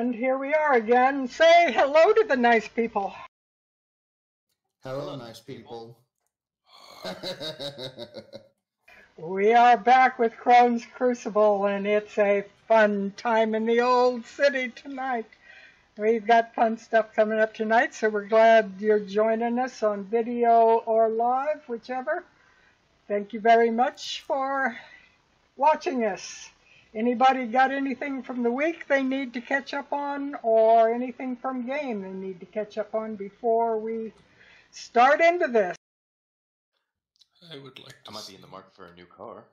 And here we are again. Say hello to the nice people. Hello, nice people. We are back with Crone's Crucible, and it's a fun time in the old city tonight. We've got fun stuff coming up tonight, so we're glad you're joining us on video or live, whichever. Thank you very much for watching us. Anybody got anything from the week they need to catch up on, or anything from game they need to catch up on before we start into this? I would like to. I might be in the market for a new car.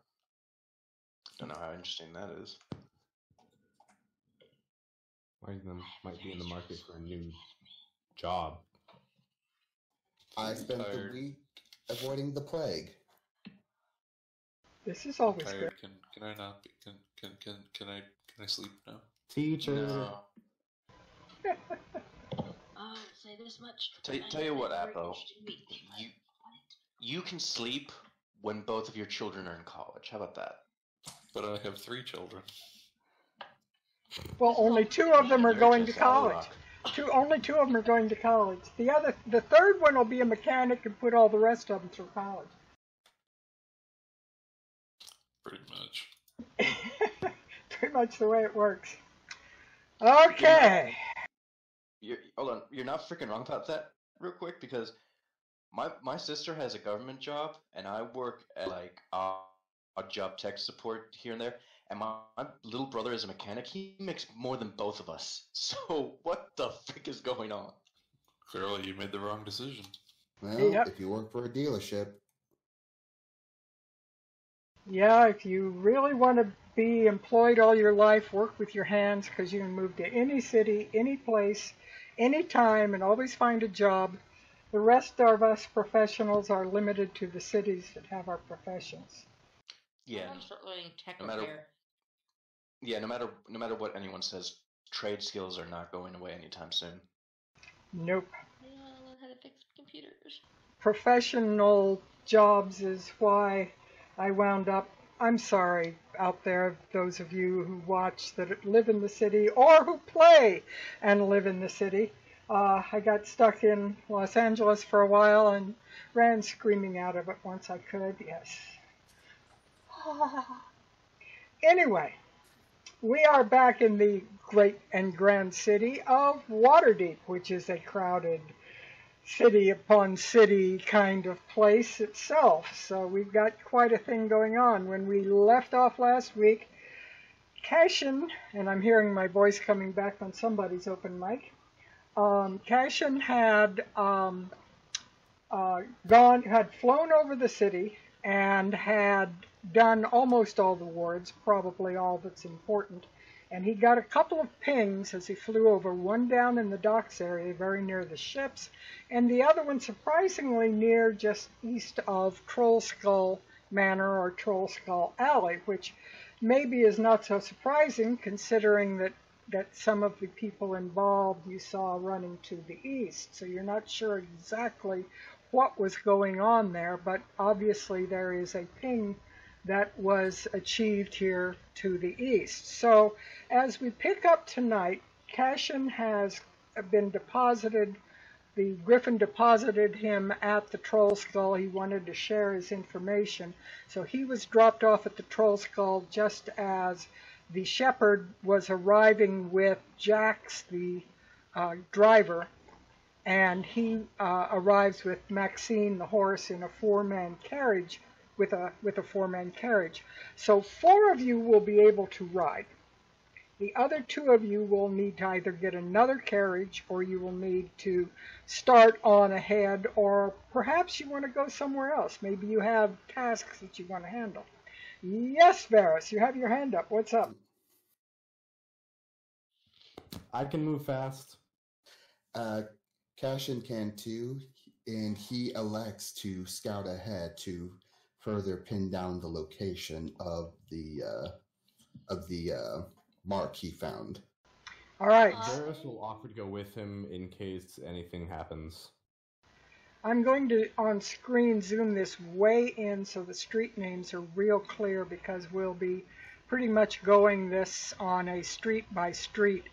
Don't know how interesting that is. Might be in the market for a new job. I spent the week avoiding the plague. This is always tired. good. Can I not be? Can I sleep now? Teacher. No. Say this much. Tell you what, Appo. You can sleep when both of your children are in college. How about that? But I have 3 children. Well, only 2 of them are You're going to just out of college. luck. Only 2 of them are going to college. The third one will be a mechanic and put all the rest of them through college. Pretty much. Pretty much the way it works. Okay. Hold on. You're not freaking wrong about that, real quick, because my sister has a government job, and I work at like odd job tech support here and there. And my little brother is a mechanic. He makes more than both of us. So what the frick is going on? Clearly, you made the wrong decision. Well, Yep. if you work for a dealership. Yeah, if you really want to be employed all your life, work with your hands, because you can move to any city, any place, any time, and always find a job. The rest of us professionals are limited to the cities that have our professions. Yeah. I'm gonna start learning tech No matter- repair. Yeah, no matter what anyone says, trade skills are not going away anytime soon. Nope. I want to learn how to fix computers. Professional jobs is why I wound up, I'm sorry out there, those of you who watch that live in the city or who play and live in the city. I got stuck in Los Angeles for a while and ran screaming out of it once I could, yes. Anyway, we are back in the great and grand city of Waterdeep, which is a crowded city upon city kind of place itself. So we've got quite a thing going on. When we left off last week, Cashin, and I'm hearing my voice coming back on somebody's open mic, Cashin had flown over the city and had done almost all the wards, probably all that's important. And he got a couple of pings as he flew over, one down in the docks area, very near the ships, and the other one surprisingly near just east of Trollskull Manor or Trollskull Alley, which maybe is not so surprising considering that some of the people involved you saw running to the east. So you're not sure exactly what was going on there, but obviously there is a ping that was achieved here to the east. So as we pick up tonight, Cashin has been deposited, the Griffin deposited him at the Troll Skull. He wanted to share his information. So he was dropped off at the Troll Skull just as the shepherd was arriving with Jax, the driver, and he arrives with Maxine, the horse, in a 4-man carriage, with a 4-man carriage. So 4 of you will be able to ride. The other 2 of you will need to either get another carriage, or you will need to start on ahead, or perhaps you want to go somewhere else. Maybe you have tasks that you want to handle. Yes, Varus, you have your hand up. What's up? I can move fast. Cashin can too, and he elects to scout ahead to further pin down the location of the mark he found. All right. Varus will offer to go with him in case anything happens. I'm going to, on screen, zoom this way in so the street names are real clear, because we'll be pretty much going this on a street-by-street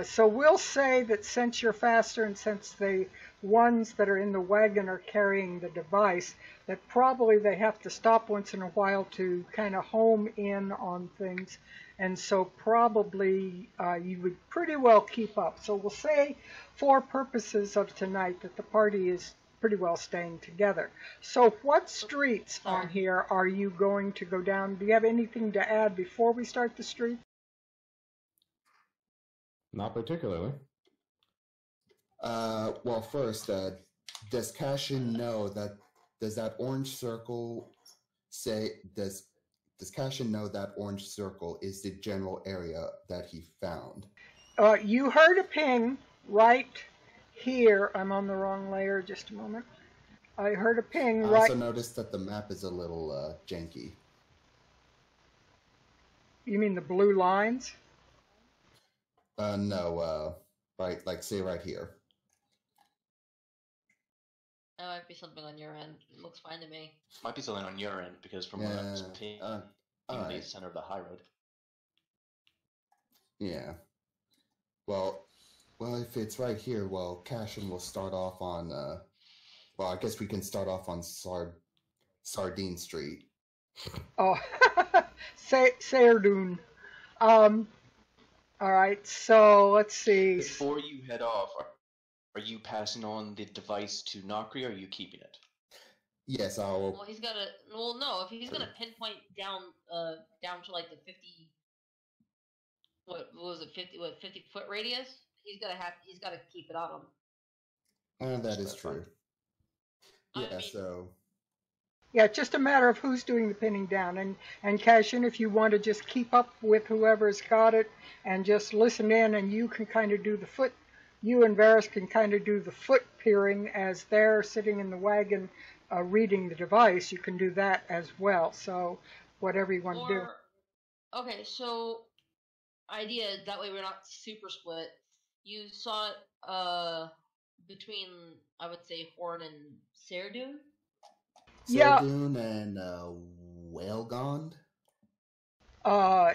So we'll say that since you're faster and since the ones that are in the wagon are carrying the device, that probably they have to stop once in a while to kind of home in on things. And so probably you would pretty well keep up. So we'll say for purposes of tonight that the party is pretty well staying together. So what streets on here are you going to go down? Do you have anything to add before we start the streets? Not particularly. Well, first, does Cashin know that? Does that orange circle say? Does Cashin know that orange circle is the general area that he found? You heard a ping right here. I'm on the wrong layer. Just a moment. I heard a ping I right. also noticed that the map is a little janky. You mean the blue lines? No, right, like say right here. That might be something on your end. It looks fine to me. Might be something on your end because from what I was paying, the center of the high road. Yeah. Well, if it's right here, well, Cashin will start off on. Well, I guess we can start off on Sardine Street. Oh, Sayerdun. All right, so let's see. Before you head off, are you passing on the device to Nakri, or are you keeping it? Yes, I'll. Well, he's gotta. Well, no. If he's gonna pinpoint down to like the 50. What was it? 50-foot radius. He's gotta keep it on him. That is true. Yeah, I mean, so. Yeah, it's just a matter of who's doing the pinning down. And Cashin, if you want to just keep up with whoever's got it and just listen in, and you can kind of do the foot, you and Varys can kind of do the foot peering as they're sitting in the wagon reading the device. You can do that as well. So whatever you want to do. Okay, so idea, that way we're not super split. You saw it between, I would say, Horn and Serdun? Yeah. Serdun and Whalgond? Well,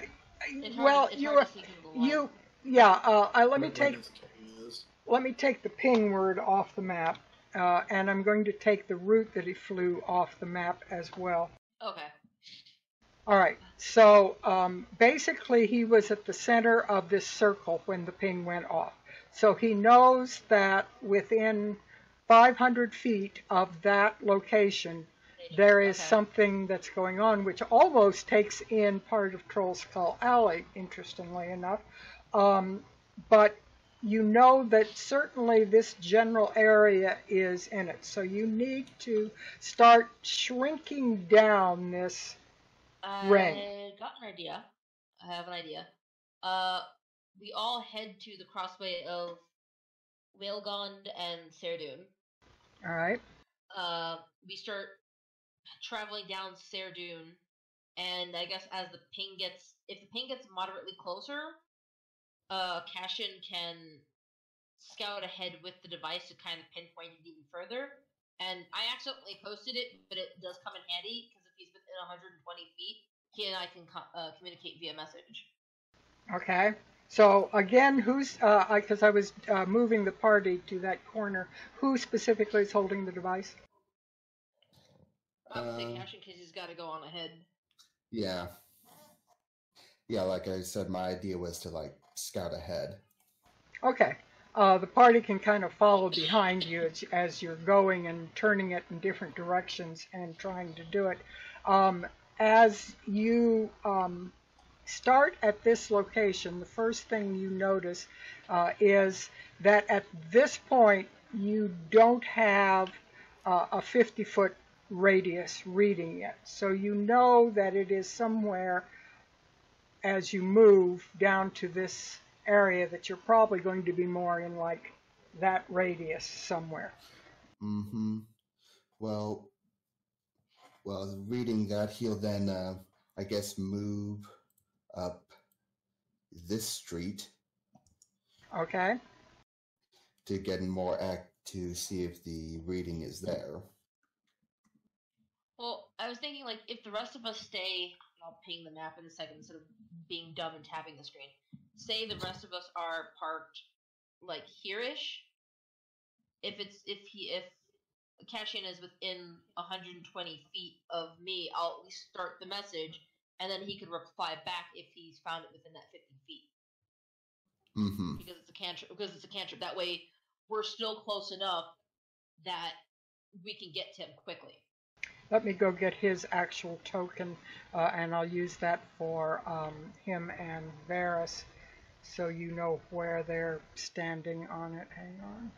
let me take the ping word off the map, and I'm going to take the route that he flew off the map as well. Okay. All right, so basically he was at the center of this circle when the ping went off. So he knows that within 500 feet of that location, there is something that's going on, which almost takes in part of Troll Skull Alley, interestingly enough. But you know that certainly this general area is in it. So you need to start shrinking down this ring. I have an idea. We all head to the crossway of Whalgond and Serdun. All right. We start traveling down Serdun, and I guess as if the ping gets moderately closer, Cashin can scout ahead with the device to kind of pinpoint it even further. And I accidentally posted it, but it does come in handy because if he's within 120 feet, he and I can communicate via message. Okay. So again, who's because I was moving the party to that corner. Who specifically is holding the device? I would say Cashin because he's got to go on ahead. Yeah. Yeah, like I said, my idea was to scout ahead. Okay. The party can kind of follow behind you as you're going and turning it in different directions and trying to do it. As you start at this location, the first thing you notice is that at this point you don't have a 50-foot radius reading yet. So you know that it is somewhere as you move down to this area that you're probably going to be more in that radius somewhere. Mm-hmm. Well, reading that, he'll then, I guess, move up this street. Okay. To get more to see if the reading is there. Well, I was thinking, if the rest of us stay, I'll ping the map in a second instead of being dumb and tapping the screen. say the rest of us are parked like here-ish. If Cashin is within 120 feet of me, I'll at least start the message, and then he could reply back if he's found it within that 50 feet. Mm-hmm. Because it's a cantrip. That way, we're still close enough that we can get to him quickly. Let me go get his actual token, and I'll use that for him and Varys, so you know where they're standing on it. Hang on.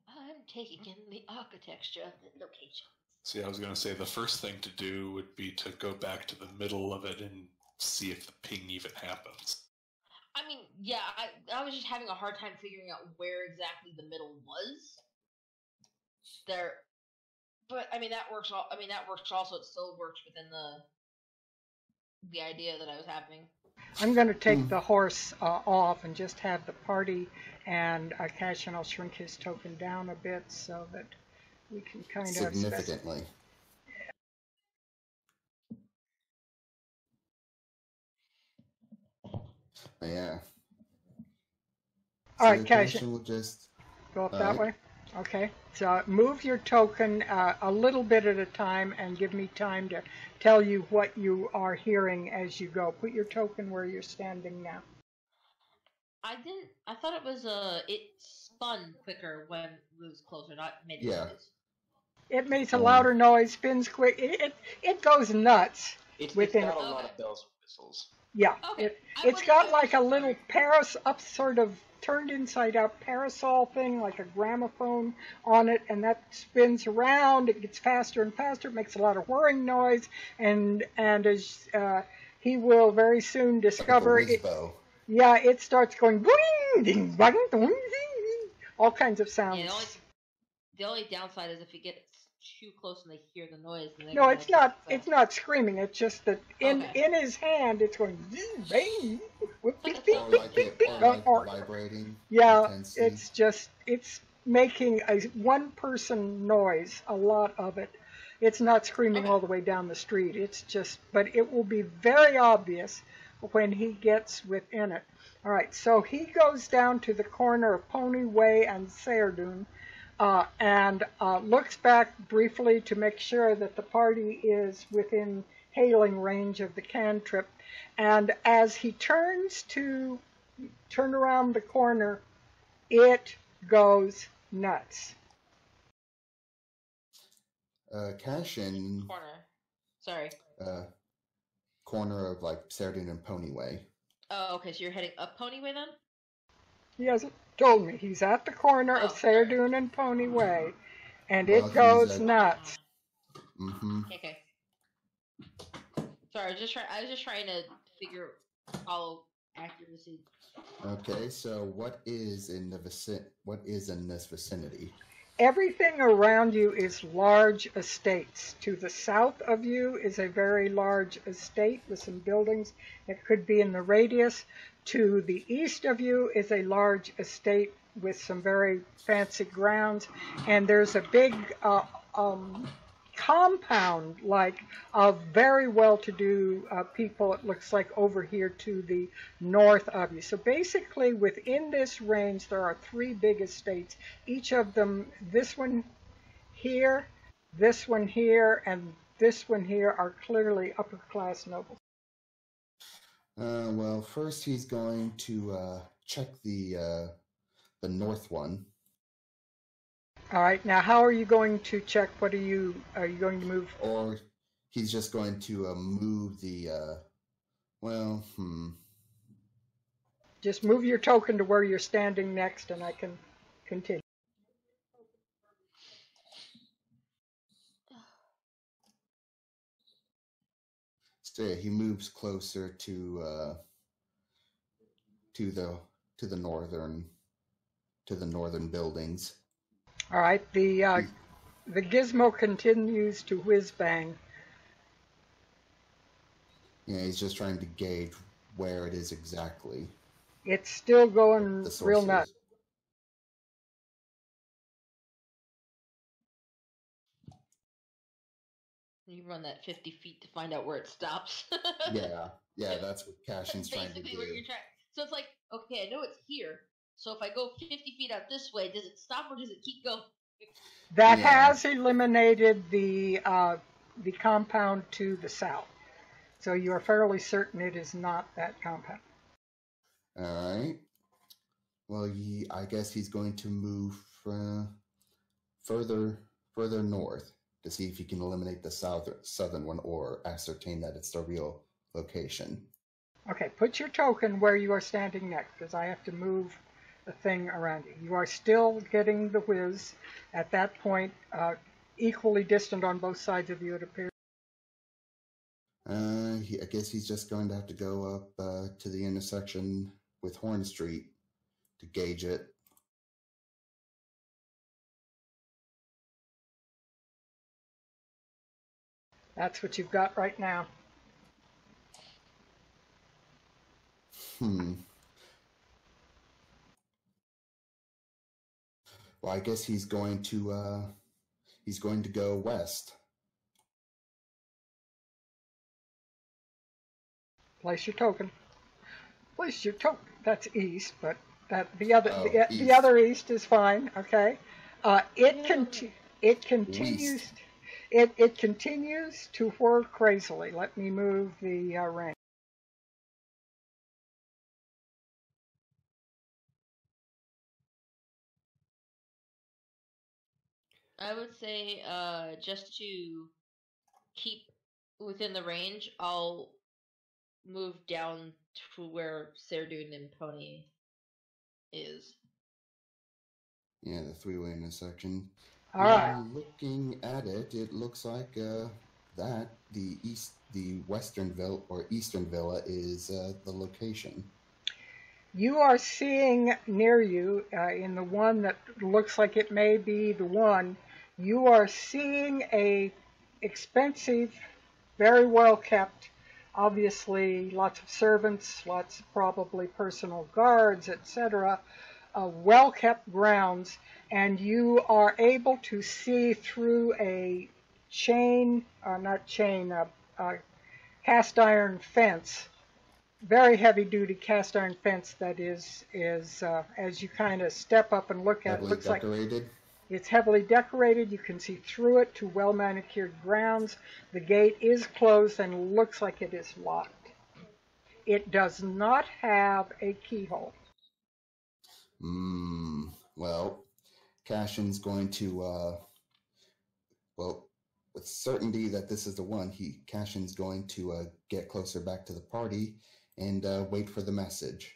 I'm taking in the architecture of the location. See, I was going to say the first thing to do would be to go back to the middle of it and see if the ping even happens. I mean, yeah, I was just having a hard time figuring out where exactly the middle was. There, but I mean that works. That works also. It still works within the idea that I was having. I'm going to take the horse off and just have the party and Cashin. I'll shrink his token down a bit so that we can kind of significantly. Yeah. All right, Cashin. Will just go up that way. Okay. So move your token a little bit at a time and give me time to tell you what you are hearing as you go. Put your token where you're standing now. I thought it was it spun quicker when it was closer, not made noise. It makes a louder noise, spins quick. It goes nuts. It's got a lot of bells and whistles. Yeah. Okay. It's got like a little sort of turned inside out parasol thing, like a gramophone on it, and that spins around. It gets faster and faster. It makes a lot of whirring noise, and as he will very soon discover it. Yeah, it starts going boing, ding, bang, ding, ding, all kinds of sounds. Yeah, the only downside is if you get too close and they hear the noise. No, it's not. It's not screaming. It's just that in his hand, it's going bang, vibrating. Yeah, intensely. it's making a one-person noise. A lot of it. It's not screaming all the way down the street. It's just, but it will be very obvious when he gets within it. All right, so he goes down to the corner of Pony Way and Serdun. And looks back briefly to make sure that the party is within hailing range of the cantrip. And as he turns to turn around the corner, it goes nuts. Cashin. Corner. Sorry. Corner of like Serdun and Pony Way. Oh, okay. So you're heading up Pony Way then? He hasn't told me. He's at the corner of Serdun and Pony Way, and it goes nuts. Mm-hmm. Okay. Sorry, I was just trying to follow accuracy. Okay, so what is in this vicinity? Everything around you is large estates. To the south of you is a very large estate with some buildings that could be in the radius. To the east of you is a large estate with some very fancy grounds. And there's a big compound of very well-to-do people, it looks like, over here to the north of you. So basically within this range there are three big estates. Each of them, this one here, this one here, and this one here, are clearly upper-class nobles. Well, first he's going to check the north one. All right. Now, how are you going to check? Are you going to move? Or he's just going to move the. Just move your token to where you're standing next, and I can continue. So yeah, he moves closer to the northern buildings. All right. The gizmo continues to whiz bang. Yeah, he's just trying to gauge where it is exactly. It's still going real nuts. You run that 50 feet to find out where it stops. Yeah, that's what Cashin's trying to Basically, do. what you're trying. So it's like, okay, I know it's here. So if I go 50 feet out this way, does it stop or does it keep going? That Yeah. has eliminated the compound to the south. So you are fairly certain it is not that compound. All right. Well, I guess he's going to move further north to see if he can eliminate the southern one or ascertain that it's the real location. Okay, put your token where you are standing next, because I have to move the thing around you. You are still getting the whiz at that point, equally distant on both sides of you, it appears. I guess he's just going to have to go up to the intersection with Horn Street to gauge it. That's what you've got right now. Well, I guess he's going to go west. Place your token. Place your token. That's east, but the East. other east is fine. Okay. It continues. It continues to whir crazily. Let me move the range. I would say, just to keep within the range, I'll move down to where Serdun and Pony is. Yeah, the three-way intersection. All right. Looking at it, it looks like that the western villa or eastern villa is the location. You are seeing near you, in the one that looks like it may be the one, you are seeing a expensive, very well kept, obviously lots of servants, lots of probably personal guards, etc., well kept grounds, and you are able to see through a cast iron fence, very heavy duty cast iron fence that is as you kind of step up and look at it, looks decorated. Like it's heavily decorated. You can see through it to well manicured grounds. The gate is closed and looks like it is locked. It does not have a keyhole. Well, Cashin's going to with certainty that this is the one. Cashin's going to get closer back to the party and wait for the message.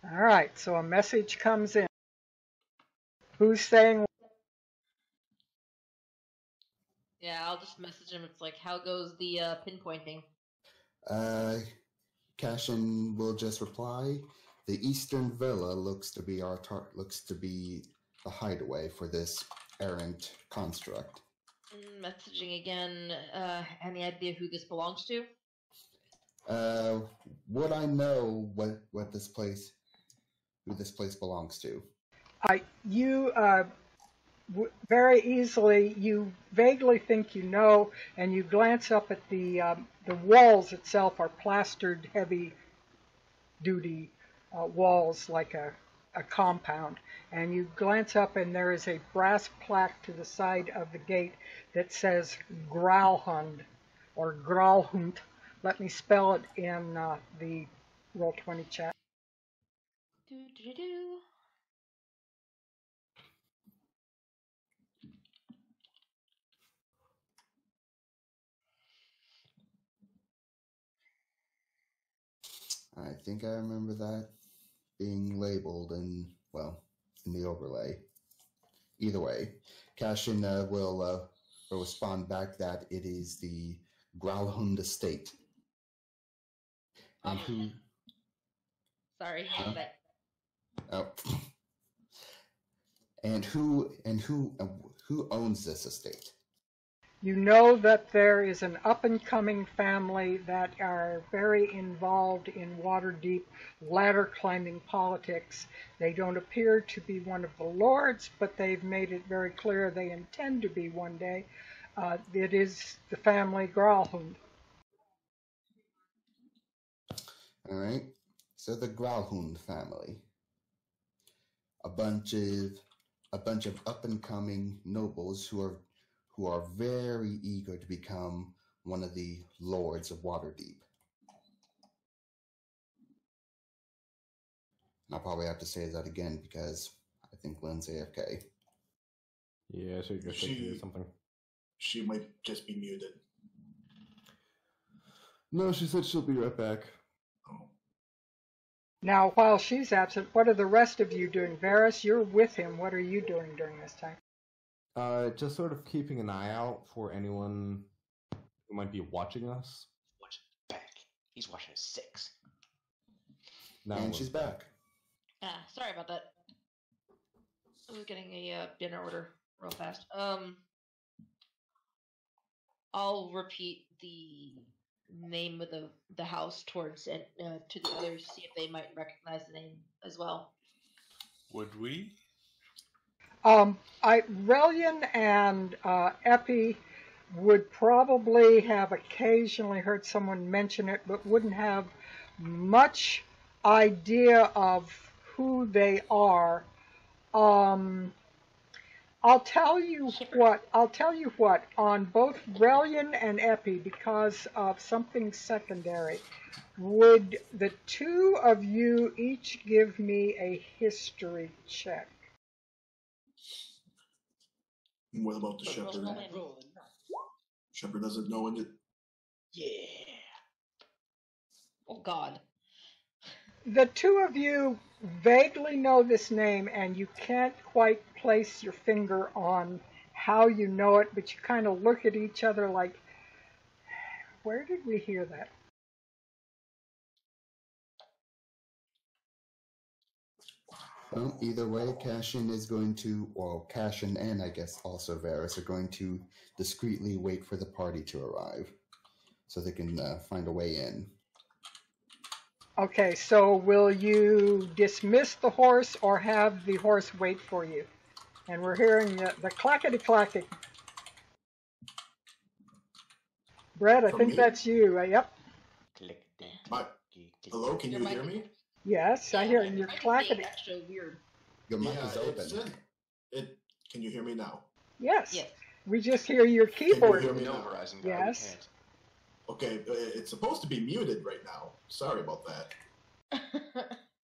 All right, so a message comes in. Who's saying? Yeah, I'll just message him. It's like, how goes the pinpointing? Cashin will just reply, "The Eastern Villa looks to be the hideaway for this errant construct." Messaging again. Any idea who this belongs to? Would I know who this place belongs to? You very easily, you vaguely think you know, and you glance up at the walls itself are plastered, heavy-duty walls like a compound. And you glance up, and there is a brass plaque to the side of the gate that says Gralhund or Gralhund. Let me spell it in the Roll20 chat. I think I remember that being labeled in the overlay. Either way, Cashin will respond back that it is the Gralhund estate. And who? Sorry, but. Oh. And who owns this estate? You know that there is an up-and-coming family that are very involved in Waterdeep ladder-climbing politics. They don't appear to be one of the lords, but they've made it very clear they intend to be one day. It is the family Gralhund. All right. So the Gralhund family, a bunch of up-and-coming nobles who are very eager to become one of the lords of Waterdeep. And I'll probably have to say that again because I think Lynn's AFK. Yeah, so you're thinking something. She might just be muted. No, she said she'll be right back. Oh. Now, while she's absent, what are the rest of you doing? Varys, you're with him. What are you doing during this time? Just sort of keeping an eye out for anyone who might be watching us. Watch back. He's watching at 6. Now And she's back. Sorry about that. I was getting a dinner order real fast. I'll repeat the name of the house towards to the others, see if they might recognize the name as well. Would we? Relian and Epi would probably have occasionally heard someone mention it, but wouldn't have much idea of who they are. I'll tell you what. On both Relian and Epi, because of something secondary, would the two of you each give me a history check? What about the shepherd? Shepherd doesn't know it. Yeah. Oh God. The two of you vaguely know this name, and you can't quite place your finger on how you know it, but you kind of look at each other like, where did we hear that? Well, either way, Cashin is going to, well, Cashin and I guess also Varys are going to discreetly wait for the party to arrive so they can find a way in. Okay, so will you dismiss the horse or have the horse wait for you? And we're hearing the clackety-clacking. Brett, I think that's you. Yep. Hello, can you hear me? Yes, I hear your clackety. Extra weird. Your mic is open. Can you hear me now? Yes. Yes. We just hear your keyboard. Can you hear me No, now? Verizon guy, Yes. we can't. Okay, it's supposed to be muted right now. Sorry about that.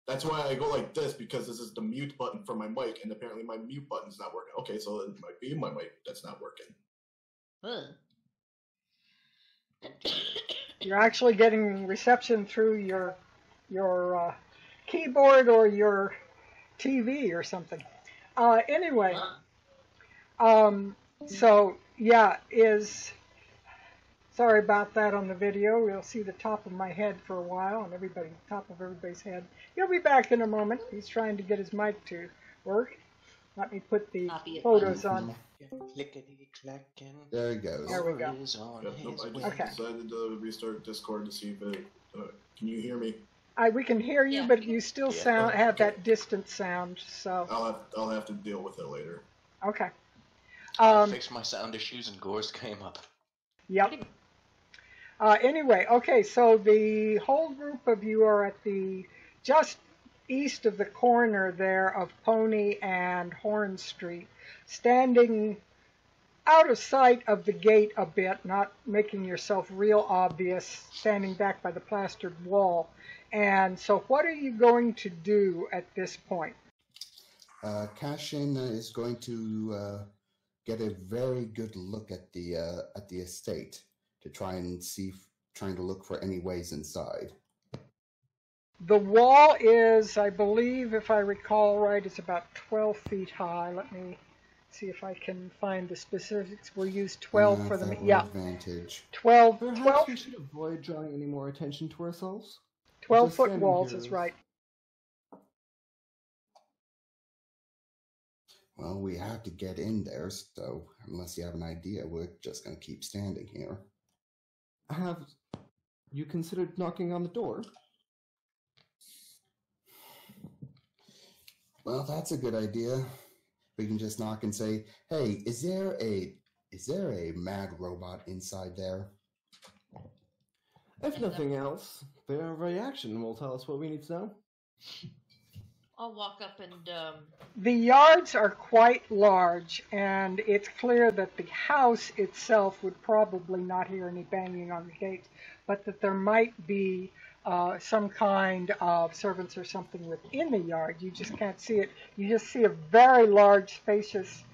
That's why I go like this, because this is the mute button for my mic, and apparently my mute button's not working. Okay, so it might be my mic that's not working. You're actually getting reception through your keyboard or your TV or something. Anyway, so yeah, sorry about that on the video. We'll see the top of my head for a while and top of everybody's head. He'll be back in a moment. He's trying to get his mic to work. Let me put the photos on. There he goes. There we go. I just Okay. decided to restart Discord to see if it. Can you hear me? We can hear you, but you still have that distant sound. So I'll have to deal with it later. okay. I fixed my sound issues and Gores came up. Yep. Anyway, okay, so the whole group of you are at the just east of the corner there of Pony and Horn Street, standing out of sight of the gate a bit, not making yourself real obvious, standing back by the plastered wall. And so what are you going to do at this point? Cashin is going to get a very good look at the estate to trying to look for any ways inside. The wall is, I believe, if I recall right, it's about 12 feet high. Let me see if I can find the specifics. We'll use 12 for the... Yeah, advantage. 12 Perhaps we should avoid drawing any more attention to ourselves. 12-foot standing walls here is right. Well, we have to get in there, so unless you have an idea, we're just going to keep standing here. Have you considered knocking on the door? Well, that's a good idea. We can just knock and say, "Hey, is there a mad robot inside there?" If nothing else, their reaction will tell us what we need to know. I'll walk up and The yards are quite large, and it's clear that the house itself would probably not hear any banging on the gates, but that there might be some kind of servants or something within the yard. You just can't see it. You just see a very large, spacious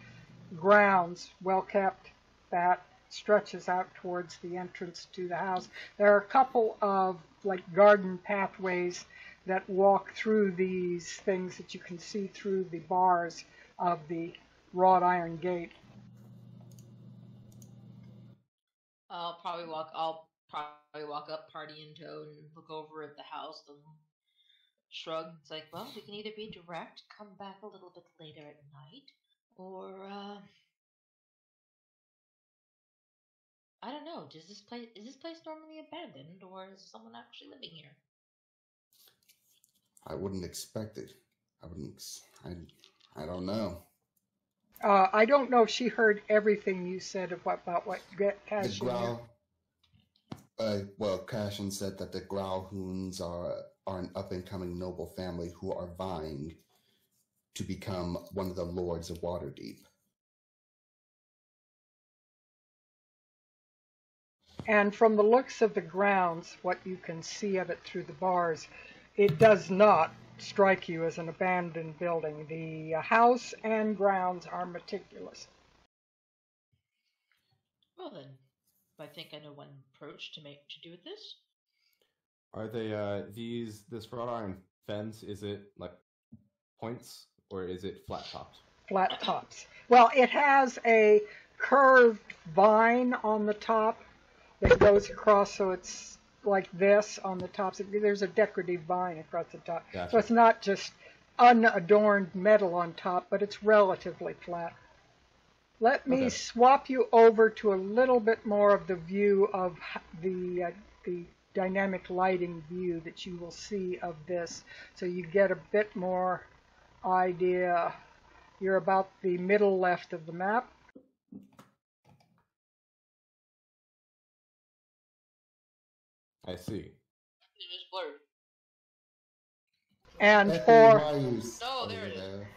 grounds, well kept, that stretches out towards the entrance to the house. There are a couple of like garden pathways that walk through these things that you can see through the bars of the wrought iron gate. I'll probably walk up, party in tow, and look over at the house and shrug. It's like, well, we can either be direct, come back a little bit later at night, or I don't know. Is this place normally abandoned, or is someone actually living here? I wouldn't expect it. I don't know. I don't know if she heard everything you said about what Cashin. Well, Cashin said that the Gralhunds are an up-and-coming noble family who are vying to become one of the lords of Waterdeep. And from the looks of the grounds, what you can see of it through the bars, it does not strike you as an abandoned building. The house and grounds are meticulous. Well then, I think I know one approach to do with this. Are they this wrought iron fence? Is it like points or is it flat topped? Flat tops. Well, it has a curved vine on the top that goes across, so it's like this on the top. So there's a decorative vine across the top. Gotcha. So it's not just unadorned metal on top, but it's relatively flat. Let me swap you over to a little bit more of the view of the dynamic lighting view that you will see of this, so you get a bit more idea. You're about the middle left of the map. I see. It's just blurred. And Effie, for why are you there it is. there?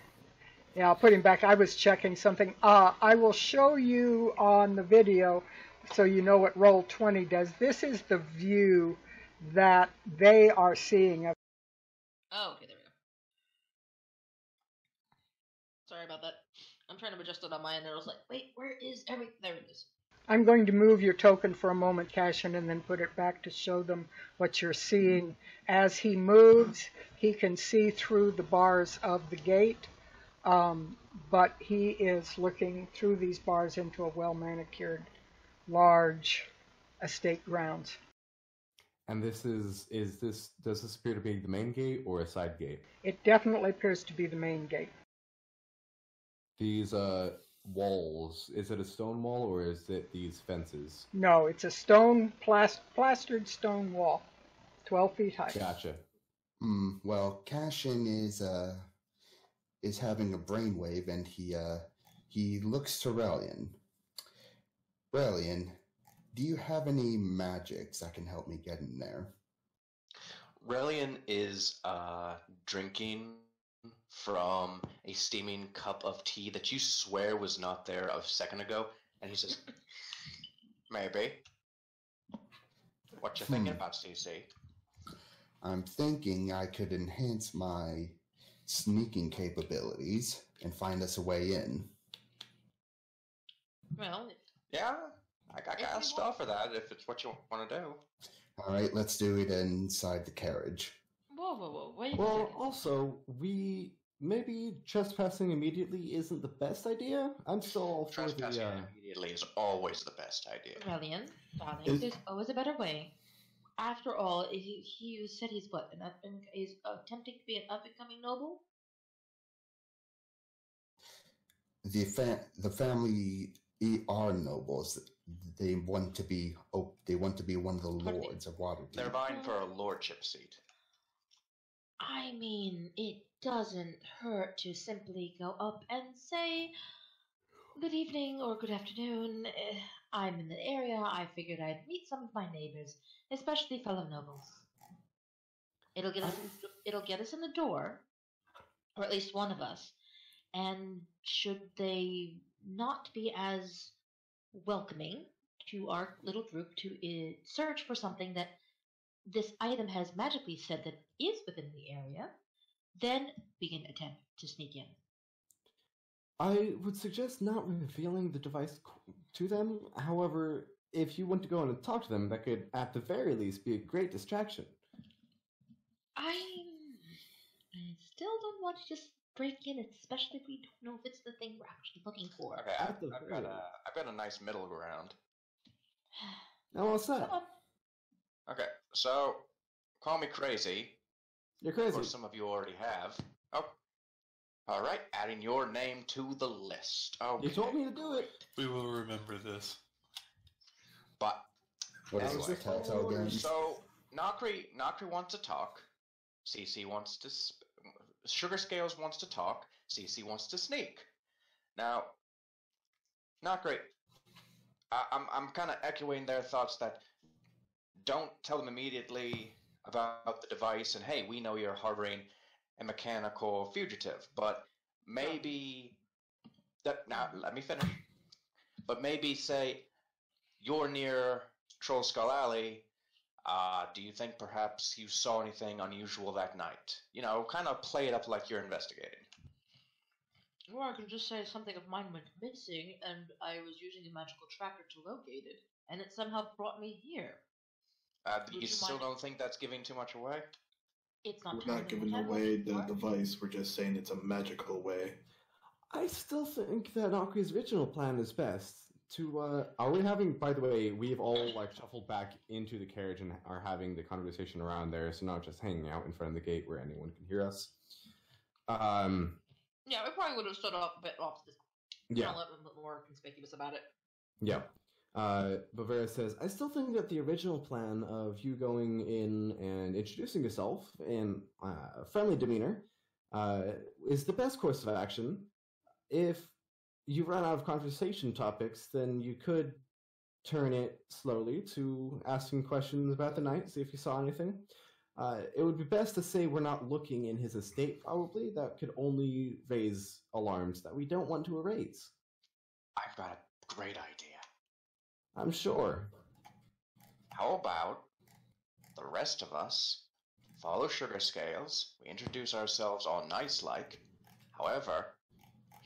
yeah, I'll put him back. I was checking something. I will show you on the video so you know what roll 20 does. This is the view that they are seeing of. Oh, okay, there we go. Sorry about that. I'm trying to adjust it on my end, and I was like, wait, where is everything? There it is. I'm going to move your token for a moment, Cashin, and then put it back to show them what you're seeing. As he moves, he can see through the bars of the gate, but he is looking through these bars into a well-manicured, large estate grounds. And this does this appear to be the main gate or a side gate? It definitely appears to be the main gate. These walls, is it a stone wall or is it these fences? No, it's a plastered stone wall, 12 feet high. Gotcha. Well, Cashin is having a brainwave, and he looks to Relian. Relian, do you have any magics that can help me get in there? Relian is drinking from a steaming cup of tea that you swear was not there a second ago, and he says, "Maybe. What you thinking about, CC?" I'm thinking I could enhance my sneaking capabilities and find us a way in. Well, Yeah, I got stuff for that if it's what you want to do. All right, let's do it inside the carriage. whoa, wait a Well, second. also, maybe trespassing immediately isn't the best idea. I'm still all for Trespassing the immediately is always the best idea. Relian, darling, there's always a better way. After all, he said he's what? He's attempting to be an up-and-coming noble? the family are nobles. They want to be one of the lords of Waterdeep. They're vying for a lordship seat. I mean, it doesn't hurt to simply go up and say, good evening or good afternoon. I'm in the area. I figured I'd meet some of my neighbors, especially fellow nobles. It'll get us in the door, or at least one of us. And should they not be as welcoming to our little group to search for something that this item has magically said that is within the area, then we can attempt to sneak in. I would suggest not revealing the device to them. However, if you want to go in and talk to them, that could, at the very least, be a great distraction. I still don't want to just break in, especially if we don't know if it's the thing we're actually looking for. Okay, I've got a nice middle ground. Now, what's that? Okay, so call me crazy. You're crazy. Or some of you already have. Oh, all right. Adding your name to the list. Okay. You told me to do it. We will remember this. But What is anyway, this Telltale game? So Nakri wants to talk. CC wants to. Sugar Scales wants to talk. CC wants to sneak. Now, Nakri, I'm kind of echoing their thoughts that don't tell them immediately about the device and hey, we know you're harboring a mechanical fugitive, but maybe that. Now let me finish. But maybe say you're near Troll Skull Alley. Do you think perhaps you saw anything unusual that night? You know, kind of play it up like you're investigating. Or I can just say something of mine went missing, and I was using a magical tracker to locate it, and it somehow brought me here. You still don't think that's giving too much away? It's not. We're not giving away the device. We're just saying it's a magical way. I still think that Nakri's original plan is best. Are we having? By the way, we've all shuffled back into the carriage and are having the conversation around there, so not just hanging out in front of the gate where anyone can hear us. Yeah, we probably would have stood up a bit off this. Yeah, a little bit more conspicuous about it. Yeah. Bavaria says, I still think that the original plan of you going in and introducing yourself in friendly demeanor is the best course of action. If you run out of conversation topics, then you could turn it slowly to asking questions about the night, see if you saw anything. It would be best to say we're not looking in his estate, probably. That could only raise alarms that we don't want to raise. I've got a great idea. I'm sure. How about the rest of us follow Sugar Scales, we introduce ourselves all nice-like. However,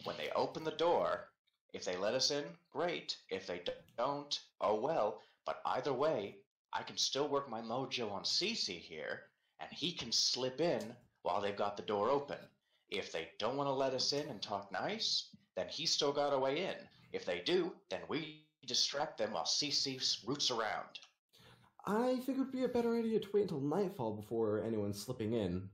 when they open the door, if they let us in, great. If they don't, oh well. But either way, I can still work my mojo on CC here, and he can slip in while they've got the door open. If they don't want to let us in and talk nice, then he's still got a way in. If they do, then we distract them while CC roots around. I think it would be a better idea to wait until nightfall before anyone's slipping in.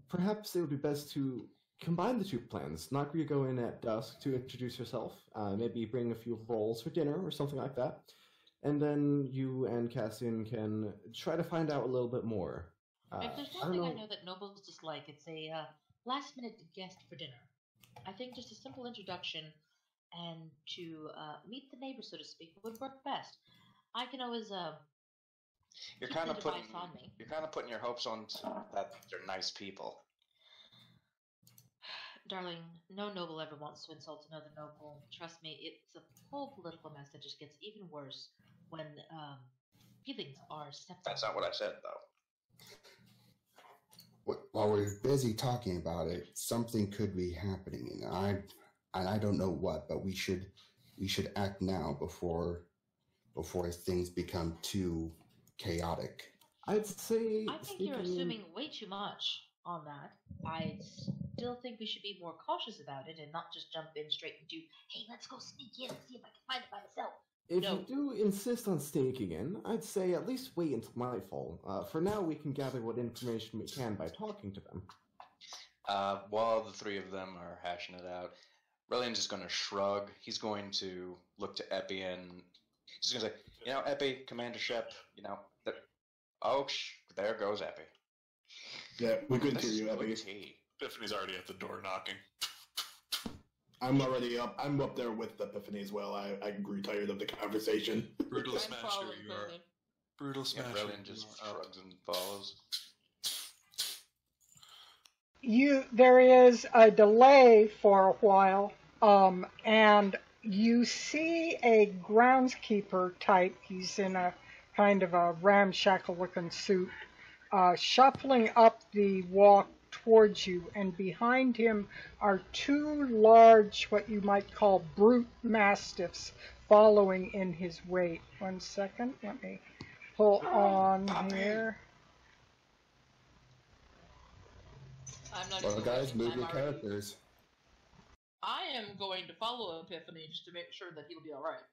Perhaps it would be best to combine the two plans. Nakri go in at dusk to introduce herself, maybe bring a few rolls for dinner or something like that, and then you and Cassian can try to find out a little bit more. If there's one thing I know that nobles dislike, it's a last-minute guest for dinner. I think just a simple introduction and to meet the neighbors, so to speak, would work best. I can always You're kind of putting your hopes on that they're nice people. Darling, no noble ever wants to insult another noble. Trust me, it's a whole political mess that just gets even worse when feelings are stepped on. That's not what I said, though. While we're busy talking about it, something could be happening, and I don't know what, but we should act now before things become too chaotic. I'd say... I think you're assuming way too much on that. I still think we should be more cautious about it and not just jump in straight into, hey, let's go sneak in and see if I can find it by myself. If you do insist on sneaking in, I'd say at least wait until nightfall. For now, we can gather what information we can by talking to them. While the three of them are hashing it out, Relian's just going to shrug. He's going to look to Epi and he's going to say, Epi, Commander Shep, there goes Epi. Yeah, we couldn't hear you, Epi. Epiphany's already at the door knocking. I'm already up. I'm up there with Epiphany as well. I grew tired of the conversation. Brutal Smasher, you are. Brutal Smasher. Relian just shrugs and follows. There is a delay for a while, and you see a groundskeeper type. He's in a kind of a ramshackle-looking suit, shuffling up the walk towards you, and behind him are two large, what you might call brute mastiffs, following in his wake. 1 second, let me pull on here. Well, guys, move your characters. I am going to follow Epiphany just to make sure that he'll be alright.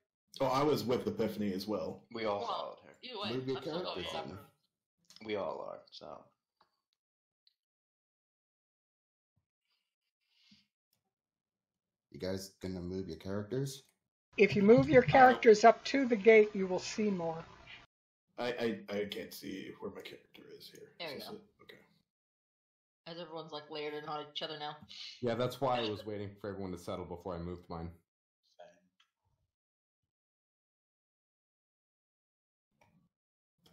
Oh, I was with Epiphany as well. We all followed her. Either way, Move your I'm still going characters separate. in. We all are, so. You guys gonna move your characters? If you move your characters up to the gate, you will see more. I can't see where my character is here. There you Is go. it? Okay. As everyone's like layered in on each other now. Yeah, that's why I was waiting for everyone to settle before I moved mine.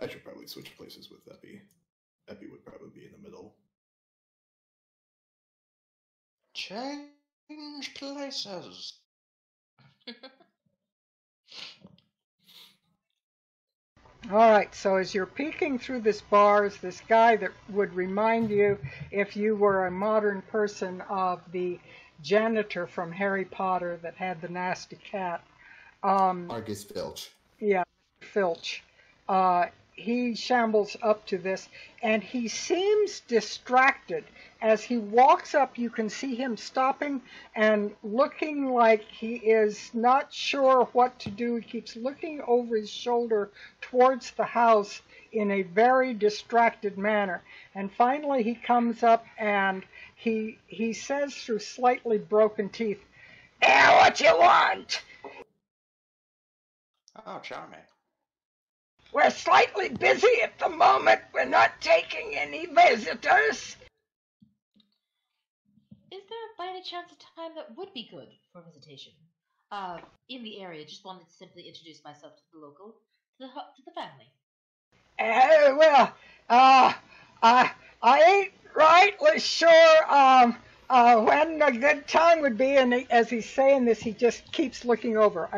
I should probably switch places with Epi. Epi would probably be in the middle. Change places. All right, so as you're peeking through this bars, this guy that would remind you, if you were a modern person, of the janitor from Harry Potter that had the nasty cat. Argus Filch. Yeah, Filch. He shambles up to this, and he seems distracted. As he walks up, you can see him stopping and looking like he is not sure what to do. He keeps looking over his shoulder towards the house in a very distracted manner. And finally he comes up and he says through slightly broken teeth, what you want? Oh, charming. We're slightly busy at the moment. We're not taking any visitors. Is there by any chance a time that would be good for visitation? In the area, just wanted to simply introduce myself to the local, to the family. I ain't rightly sure when a good time would be, and as he's saying this, he just keeps looking over.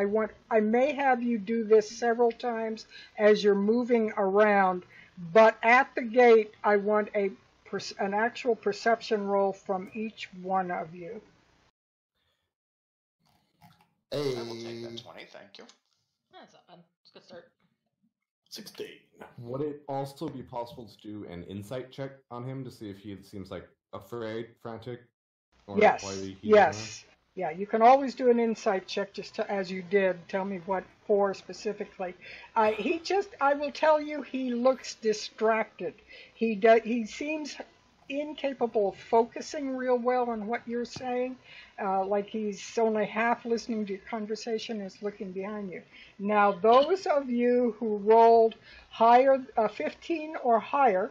I may have you do this several times as you're moving around, but at the gate, I want an actual perception roll from each one of you. Hey. I will take that 20, thank you. That's not bad. It's a good start. 16. Would it also be possible to do an insight check on him to see if he seems like afraid, frantic? Or Yes. why he Yes. Yeah, you can always do an insight check just as you did. Tell me what for specifically. I will tell you, he looks distracted. He seems incapable of focusing real well on what you're saying, like he's only half listening to your conversation and is looking behind you. Now, those of you who rolled higher, 15 or higher,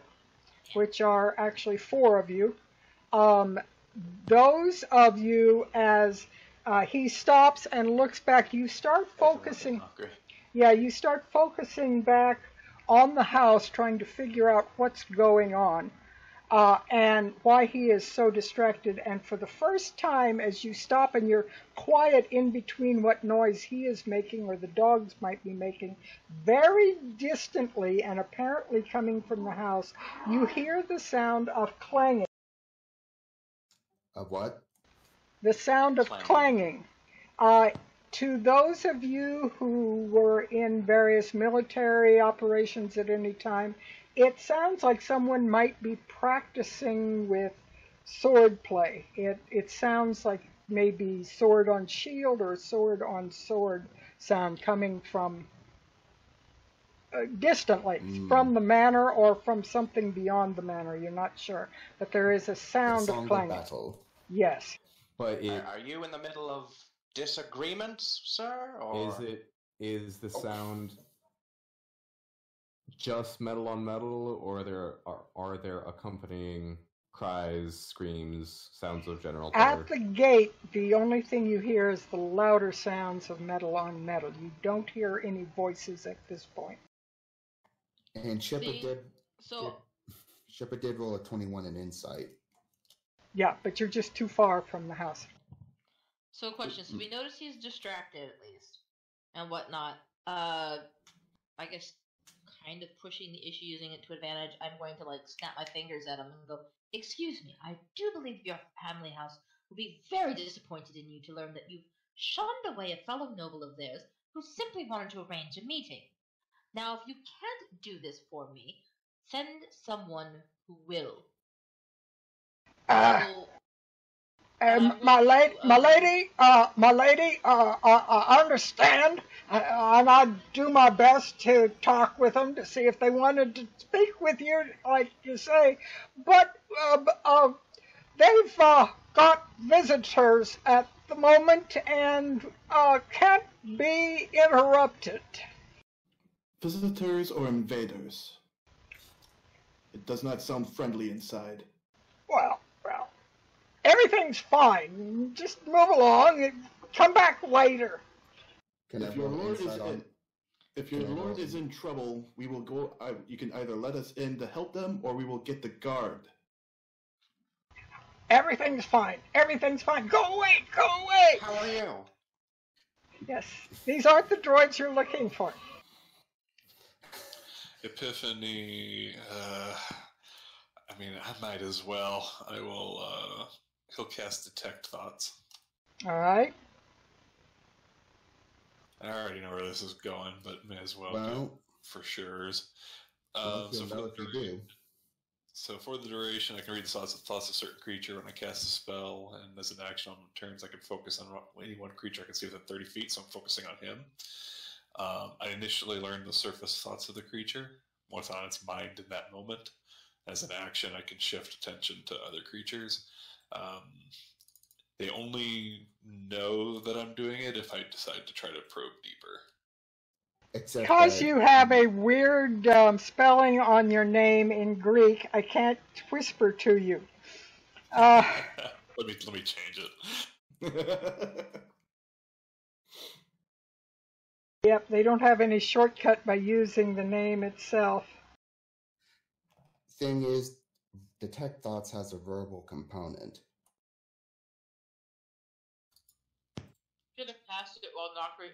which are actually 4 of you, those of you, as he stops and looks back, you start focusing. Yeah, you start focusing back on the house, trying to figure out what's going on. And why he is so distracted. And for the first time, as you stop and you're quiet in between what noise he is making or the dogs might be making, very distantly and apparently coming from the house, you hear the sound of clanging. Of what? The sound of clanging. To those of you who were in various military operations at any time, it sounds like someone might be practicing with sword play. It sounds like maybe sword on shield or sword on sword sound coming from distantly, from the manor or from something beyond the manor. You're not sure, but there is a sound of clanging. Battle. Yes. But Are you in the middle of disagreements, sir? Or is the sound just metal on metal, or are there accompanying cries, screams, sounds of general terror? At the gate, the only thing you hear is the louder sounds of metal on metal. You don't hear any voices at this point. And Shepard So did roll a 21 in insight. Yeah, but you're just too far from the house. So question, so we notice he's distracted at least, and whatnot. I guess kind of pushing the issue, using it to advantage, I'm going to snap my fingers at him and go, "Excuse me, I do believe your family house will be very disappointed in you to learn that you've shunned away a fellow noble of theirs who simply wanted to arrange a meeting. Now, if you can't do this for me, send someone who will." My lady, I understand, and I do my best to talk with them to see if they wanted to speak with you, like you say, but they've got visitors at the moment and can't be interrupted. Visitors or invaders? It does not sound friendly inside. Well, everything's fine. Just move along and come back later. If your lord is in trouble, we will go. You can either let us in to help them, or we will get the guard. Everything's fine. Everything's fine. Go away. Go away. How are you? Yes, these aren't the droids you're looking for. Epiphany, I might as well. I will, he'll cast Detect Thoughts. All right. I already know where this is going, but may as well go for sure. So for the duration, I can read the thoughts of a certain creature when I cast a spell, and as an action on turns, I can focus on any one creature I can see within 30 feet, so I'm focusing on him. I initially learned the surface thoughts of the creature, what's on its mind in that moment. As an action, I can shift attention to other creatures. They only know that I'm doing it if I decide to try to probe deeper. Because you have a weird spelling on your name in Greek, I can't whisper to you. Let me change it. Yep, they don't have any shortcut by using the name itself. Thing is, Detect Thoughts has a verbal component. Should have passed it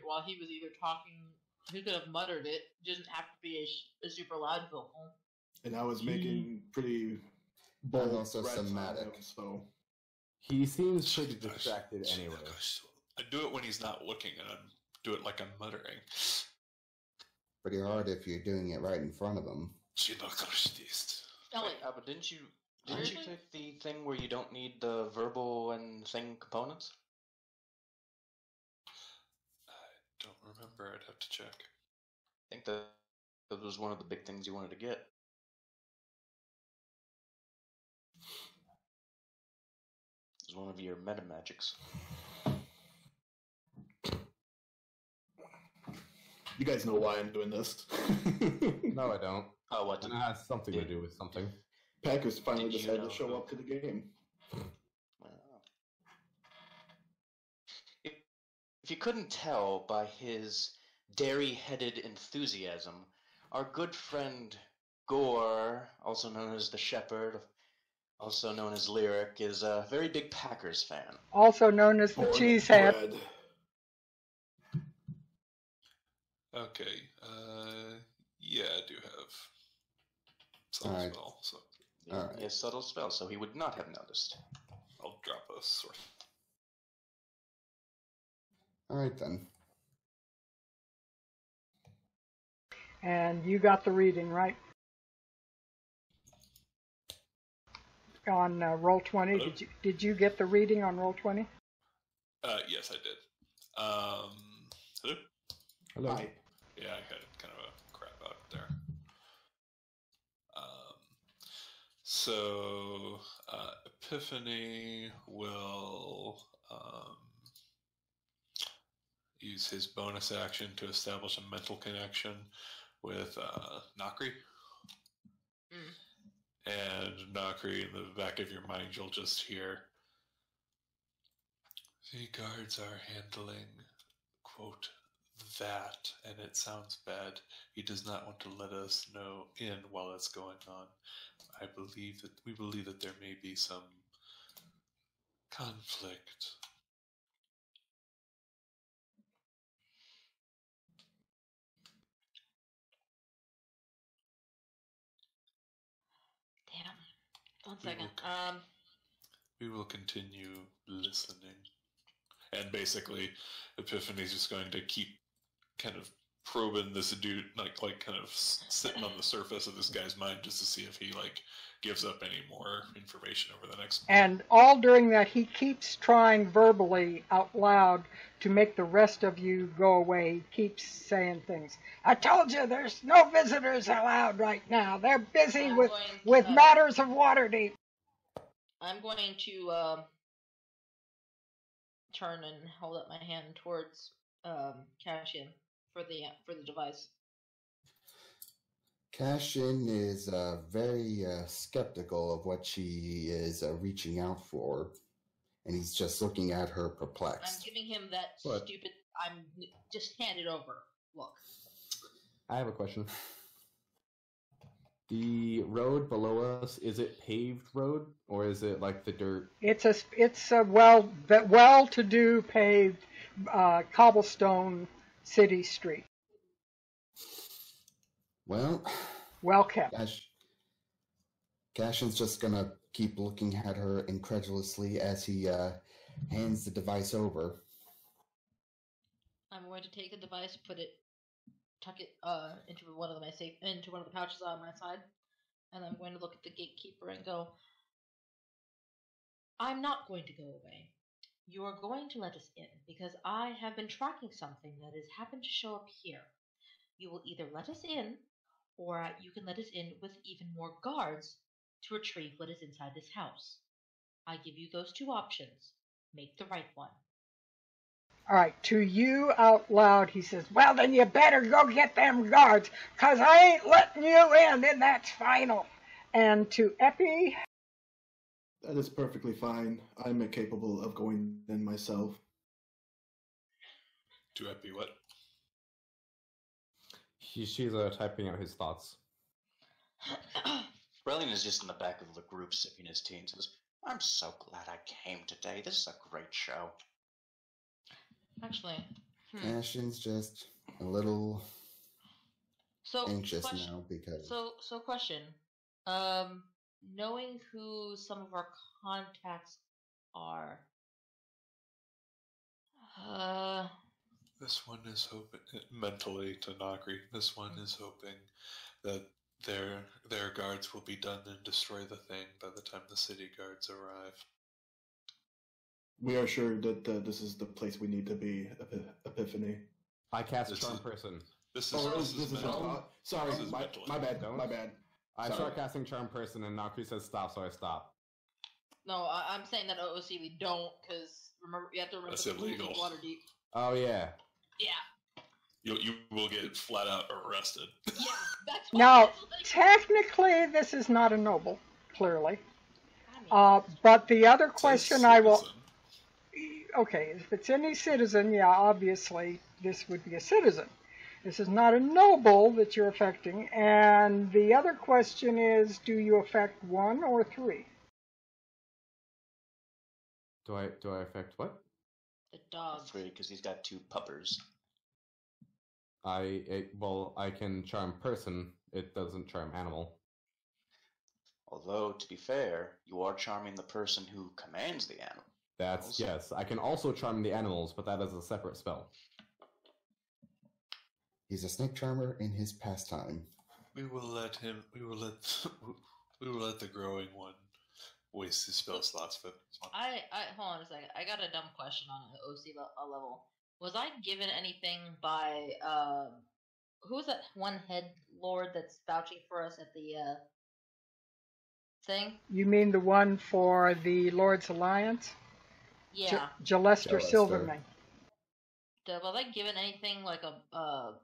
while he was either talking. He could have muttered it. It doesn't have to be a super loud vocal. And I was making pretty bold and also somatic. So he seems pretty distracted anyway. I do it when he's not looking, and I do it like I'm muttering. Pretty hard if you're doing it right in front of him. But didn't you take the thing where you don't need the verbal and thing components? I don't remember. I'd have to check. I think that was one of the big things you wanted to get. It was one of your meta magics. You guys know why I'm doing this. No, I don't. Oh, what? It has something to do with something. Packers finally decided to show up to the game. If you couldn't tell by his dairy-headed enthusiasm, our good friend Gore, also known as the Shepherd, also known as Lyric, is a very big Packers fan. Also known as the Cheesehead. Okay. Yeah, I do have subtle spell. So. Yeah, he has subtle spell, so he would not have noticed. I'll drop a sword. All right, then. And you got the reading, right? On Roll20, Hello? did you get the reading on Roll20? Yes, I did. Hello? Hello. Hi. Yeah, I had kind of a crap out there. So Epiphany will use his bonus action to establish a mental connection with Nakri. And Nakri, in the back of your mind, you'll just hear, the guards are handling, quote, that, and it sounds bad. He does not want to let us know in while it's going on. We believe that there may be some conflict. Damn. 1 second. We will continue listening. And basically, Epiphany's just going to keep kind of probing this dude, like kind of sitting on the surface of this guy's mind just to see if he, like, gives up any more information over the next month. And all during that, he keeps trying verbally out loud to make the rest of you go away. He keeps saying things. I told you there's no visitors allowed right now. They're busy with matters of Waterdeep. I'm going to turn and hold up my hand towards Cassian for the device. Cassian is very skeptical of what she is reaching out for, and he's just looking at her perplexed. I'm giving him that stupid, I'm just hand it over. Look. I have a question. The road below us, is it paved road, or is it like the dirt? It's a well-to-do paved cobblestone city street. Well kept. Cassian's just gonna keep looking at her incredulously as he hands the device over. I'm going to take the device, tuck it into one of the pouches on my side, and I'm going to look at the gatekeeper and go, I'm not going to go away. You are going to let us in, because I have been tracking something that has happened to show up here. You will either let us in, or you can let us in with even more guards to retrieve what is inside this house. I give you those two options. Make the right one. All right, to you out loud, he says, well, then you better go get them guards, because I ain't letting you in, and that's final. And to Epi... That is perfectly fine. I'm capable of going in myself. To Epi, what? She's typing out his thoughts. Gralhund is just in the back of the group sipping his tea and says, I'm so glad I came today. This is a great show. Actually, Cassian's just a little anxious now because... So question. Knowing who some of our contacts are... This one is hoping, mentally to Nakri, this one is hoping that their guards will be done and destroy the thing by the time the city guards arrive. We are sure that this is the place we need to be, Epiphany. I cast Charm Person. This is mental. Sorry, my bad. I start casting Charm Person, and Nakri says stop, so I stop. No, I'm saying that OOC we don't, because remember you have to remember that's the illegal. rules of Waterdeep. Oh yeah. Yeah. You will get flat out arrested. Yeah, that's why. Now, technically, this is not a noble, clearly. But the other question I will... Okay, if it's any citizen, yeah, obviously, this would be a citizen. This is not a noble that you're affecting. And the other question is, do you affect 1 or 3? Do I affect what? The dog. 3, because he's got 2 puppers. I can charm person. It doesn't charm animal. Although, to be fair, you are charming the person who commands the animal. Yes. I can also charm the animals, but that is a separate spell. He's a snake charmer in his pastime. We will let the growing one waste his spell slots for this one. Hold on a second. I got a dumb question on an OC level. Was I given anything by who was that one head lord that's vouching for us at the thing? You mean the one for the Lord's Alliance? Yeah. Jalester Silvermane. Was I given anything like to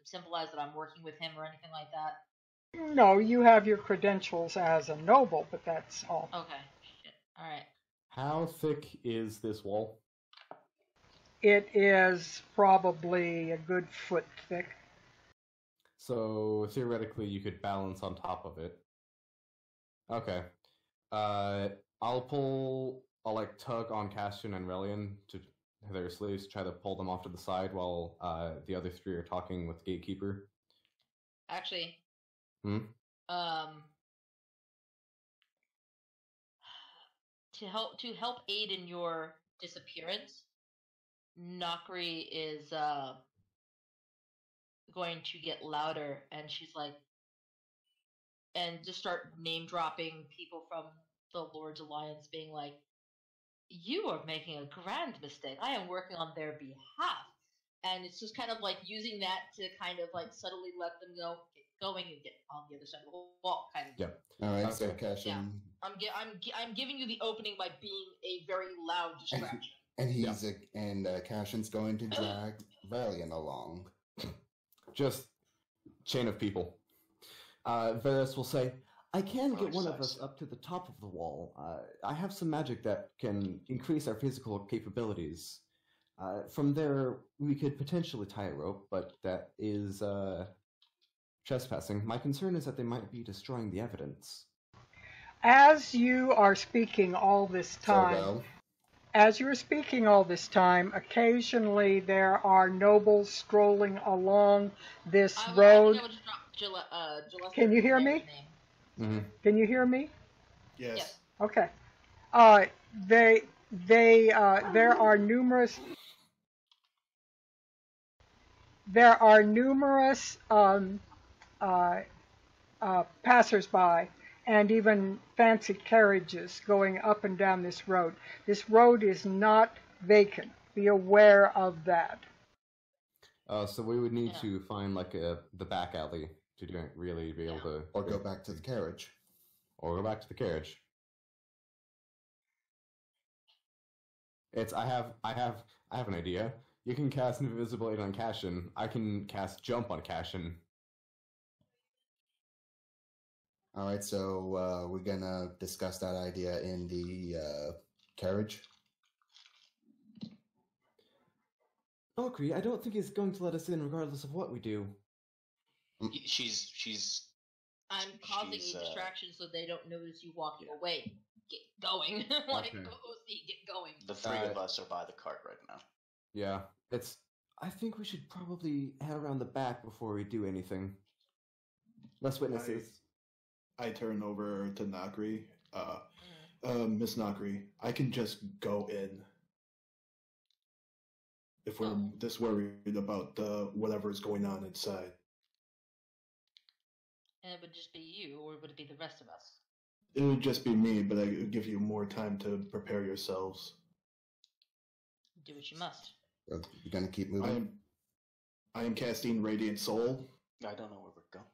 symbolize that I'm working with him or anything like that? No, you have your credentials as a noble, but that's all. Okay. Shit. All right. How thick is this wall? It is probably a good foot thick. So theoretically, you could balance on top of it. Okay. I'll like tug on Castian and Relian to their sleeves, try to pull them off to the side while the other three are talking with Gatekeeper. Actually. Hmm? To help aid in your disappearance, Nakri is going to get louder, and she's like, and just start name dropping people from the Lord's Alliance, being like, "You are making a grand mistake. I am working on their behalf." And it's just kind of like using that to kind of like subtly let them know, get going and get on the other side of the wall, kind of. Yep. All right, Okay. so Cassian, I'm giving you the opening by being a very loud distraction. and Cassian's going to drag Valiant along. Just chain of people. Varys will say, I can get one of us up to the top of the wall. I have some magic that can increase our physical capabilities. From there, we could potentially tie a rope, but that is trespassing. My concern is that they might be destroying the evidence. As you are speaking all this time, occasionally there are nobles strolling along this road. Can you hear me? Mm-hmm. Can you hear me? Yes. Okay. There are numerous passersby and even fancy carriages going up and down this road. This road is not vacant. Be aware of that. So we would need to find like the back alley to really be able to, or go back to the carriage. I have an idea. You can cast Invisibility on Cassian. I can cast Jump on Cassian. All right, so we're gonna discuss that idea in the carriage. Okri, I don't think he's going to let us in regardless of what we do. She's. I'm causing a distraction so they don't notice you walking away. Get going. Okay. OC, get going. The three of us are by the cart right now. Yeah, I think we should probably head around the back before we do anything. Less witnesses. I turn over to Nakri. Miss Nakri, I can just go in. If we're this worried about whatever's going on inside. And it would just be you, or would it be the rest of us? It would just be me, but I would give you more time to prepare yourselves. Do what you must. You're gonna keep moving? I am casting Radiant Soul. I don't know where we're going.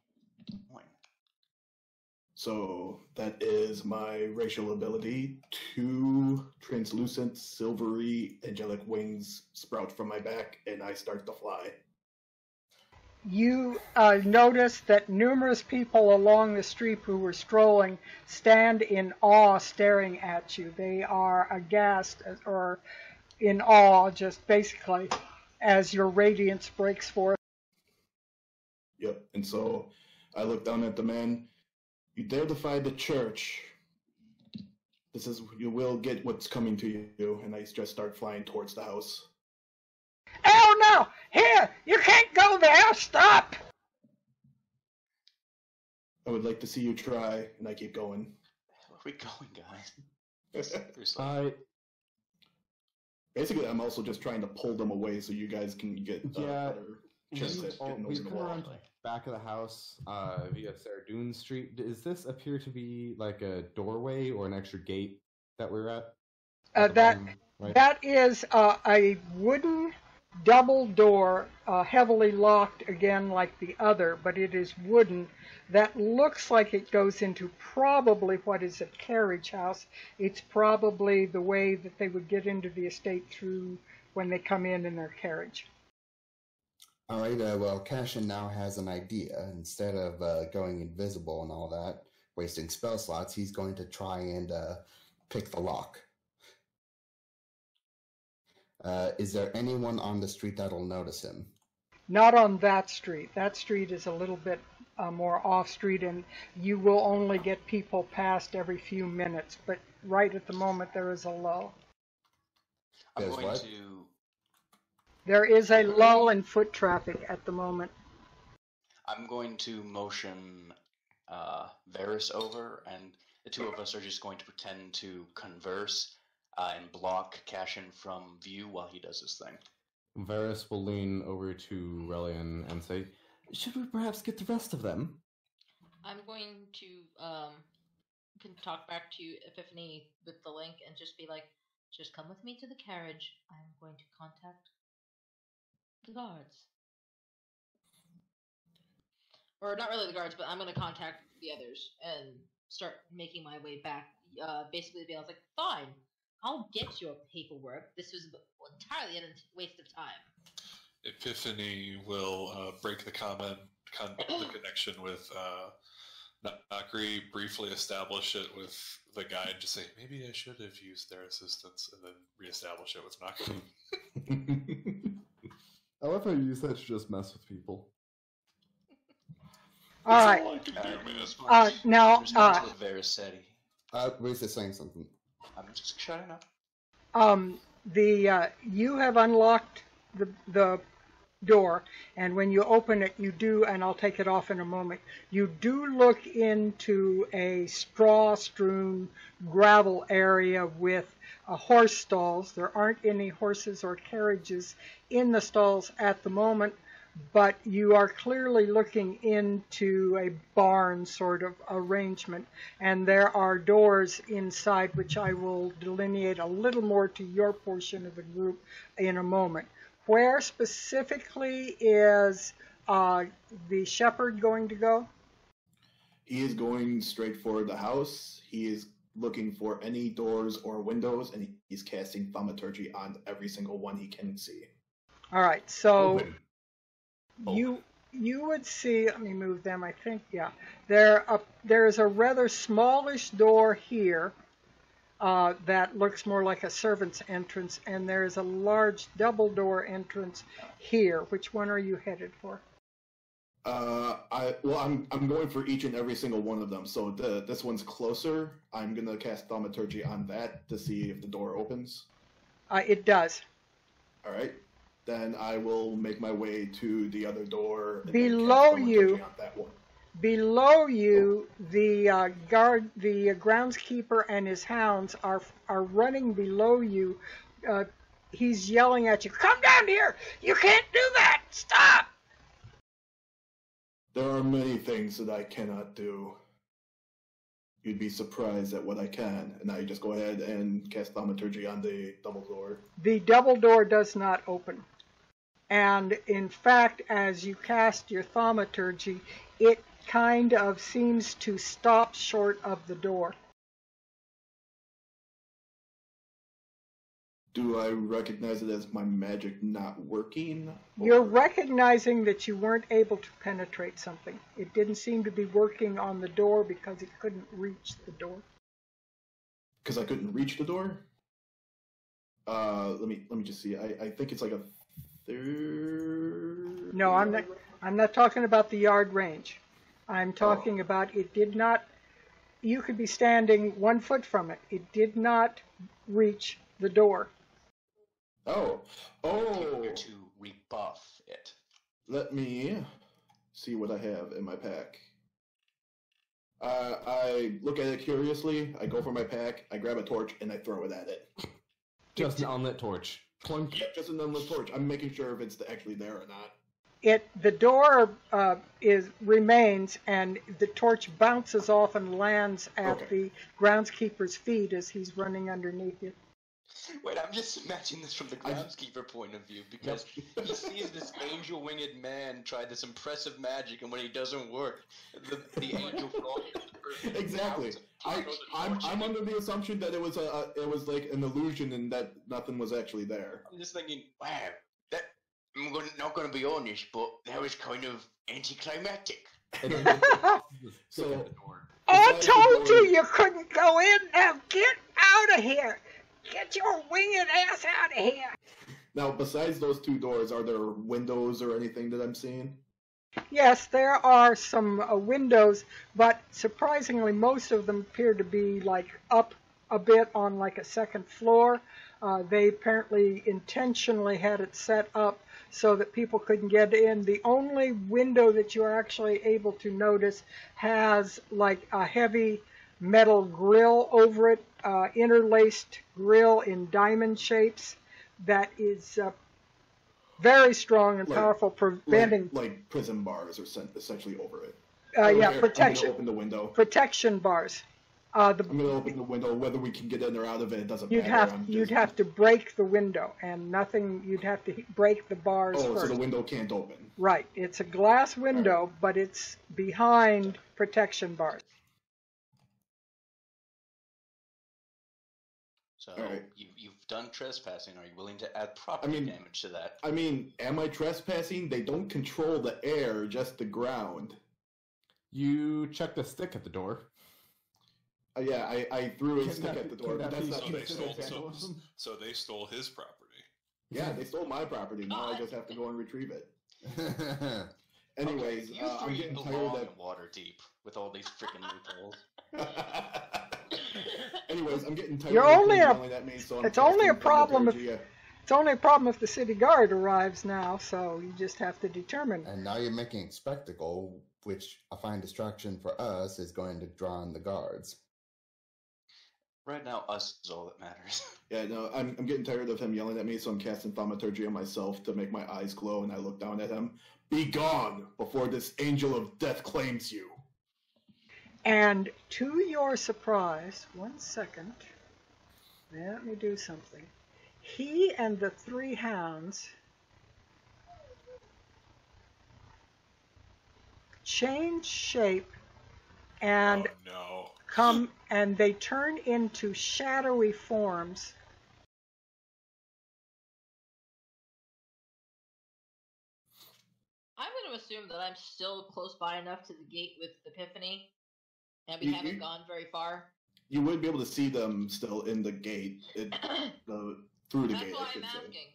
So that is my racial ability. 2 translucent, silvery, angelic wings sprout from my back, and I start to fly. You notice that numerous people along the street who were strolling stand in awe staring at you. They are aghast or in awe, just basically, as your radiance breaks forth. Yep, and so I look down at the man. You dare defy the church. You will get what's coming to you. And I just start flying towards the house. Oh no! Here! You can't go there! Stop! I would like to see you try, and I keep going. Where are we going, guys? Basically, I'm also just trying to pull them away so you guys can get better chance at getting over the wall. Around back of the house via Saradoon Street. Does this appear to be like a doorway or an extra gate that we're at? That is a wooden double door, heavily locked again like the other, but it is wooden. That looks like it goes into probably what is a carriage house. It's probably the way that they would get into the estate through when they come in their carriage. All right, well, Cashin now has an idea. Instead of going invisible and all that, wasting spell slots, he's going to try and pick the lock. Is there anyone on the street that'll notice him? Not on that street. That street is a little bit more off-street, and you will only get people past every few minutes. But right at the moment, there is a lull. I'm There's going what? to. There is a lull in foot traffic at the moment. I'm going to motion Varys over, and the two of us are just going to pretend to converse and block Cashin from view while he does his thing. Varys will lean over to Relian and say, "Should we perhaps get the rest of them?" I'm going to can talk back to Epiphany with the link and just be like, just come with me to the carriage. I'm going to contact the guards. Or not really the guards, but I'm going to contact the others and start making my way back. Basically, I was like, fine, I'll get your paperwork. This was entirely a waste of time. Epiphany will break the the connection with Nakri, briefly establish it with the guide, just say, maybe I should have used their assistance, and then reestablish it with Nakri. I love how you use that to just mess with people. All right. Now, what Varys said. Reese is saying something. I'm just shutting up. you have unlocked the door, and when you open it, you do, and I'll take it off in a moment, you do look into a straw-strewn gravel area with horse stalls. There aren't any horses or carriages in the stalls at the moment, but you are clearly looking into a barn sort of arrangement, and there are doors inside, which I will delineate a little more to your portion of the group in a moment. Where specifically is the shepherd going to go? He is going straight for the house. He is looking for any doors or windows, and he's casting thaumaturgy on every single one he can see. All right, so Open. you would see, let me move them, I think, yeah. There is a rather smallish door here that looks more like a servant's entrance, and there is a large double door entrance here. Which one are you headed for? I'm going for each and every single one of them. So this one's closer. I'm gonna cast thaumaturgy on that to see if the door opens. It does. All right. Then I will make my way to the other door. And Below then cast you. thaumaturgy on that one. Below you, the groundskeeper and his hounds are running below you. He's yelling at you, "Come down here! You can't do that! Stop!" There are many things that I cannot do. You'd be surprised at what I can. And I just go ahead and cast thaumaturgy on the double door. The double door does not open. And in fact, as you cast your thaumaturgy, it kind of seems to stop short of the door. Do I recognize it as my magic not working? You're recognizing that you weren't able to penetrate something. It didn't seem to be working on the door because it couldn't reach the door. Because I couldn't reach the door? Let me just see. I think it's like a third. No, I'm not talking about the yard range. I'm talking about it did not. You could be standing 1 foot from it. It did not reach the door. Oh. To rebuff it. Let me see what I have in my pack. I look at it curiously. I go for my pack. I grab a torch and I throw it at it. Just an unlit torch. Clunk. Yeah, just an unlit torch. I'm making sure if it's actually there or not. The door remains, and the torch bounces off and lands at the groundskeeper's feet as he's running underneath you. Wait, I'm just imagining this from the groundskeeper point of view, because he sees this angel-winged man try this impressive magic, and when he doesn't work, the angel falls. Exactly. I'm under the assumption that it was like an illusion and that nothing was actually there. I'm just thinking, wow, not going to be honest, but that was kind of anticlimactic. So, I besides told the you door- you couldn't go in. Now get out of here. Get your winged ass out of here. Now, besides those two doors, are there windows or anything that I'm seeing? Yes, there are some windows, but surprisingly, most of them appear to be like up a bit on like a second floor. They apparently intentionally had it set up so that people couldn't get in. The only window that you are actually able to notice has like a heavy metal grill over it, interlaced grill in diamond shapes that is very strong and Like- powerful, preventing Like prison bars are essentially over it. yeah, Here, I'm going to protection open the window. protection bars. I'm going to open the window. Whether we can get in or out of it doesn't You'd matter. you'd have to break the window, and nothing. You'd have to break the bars Oh, first. so the window can't open. Right. It's a glass window, but it's behind protection bars. So Alright. you've done trespassing. Are you willing to add property damage to that? I mean, am I trespassing? They don't control the air, just the ground. You check the stick at the door. Yeah, I threw a Can stick that at the be- door, can but that that's be not. So they considered stole. vandalism? So they stole his property. Yeah, they stole my property. Now I just have to go and retrieve it. Anyways, you I'm three getting belong tired in water deep with all these freaking loopholes. of. Anyways, I'm getting tired. You're of only people a- yelling at me, so I'm it's only a casting problem if- thaumaturgy. It's only a problem if the city guard arrives now, so you just have to determine. And now you're making a spectacle, which a fine distraction for us is going to draw in the guards. Right now, us is all that matters. Yeah, no, I'm getting tired of him yelling at me, so I'm casting thaumaturgy on myself to make my eyes glow, and I look down at him. Be gone before this angel of death claims you. And to your surprise, 1 second, let me do something. He and the three hounds change shape and Oh no. come and they turn into shadowy forms. I'm going to assume that I'm still close by enough to the gate with Epiphany, and we You- haven't you- gone very far. You would be able to see them still in the gate, through the That's gate, why I should I'm say. asking.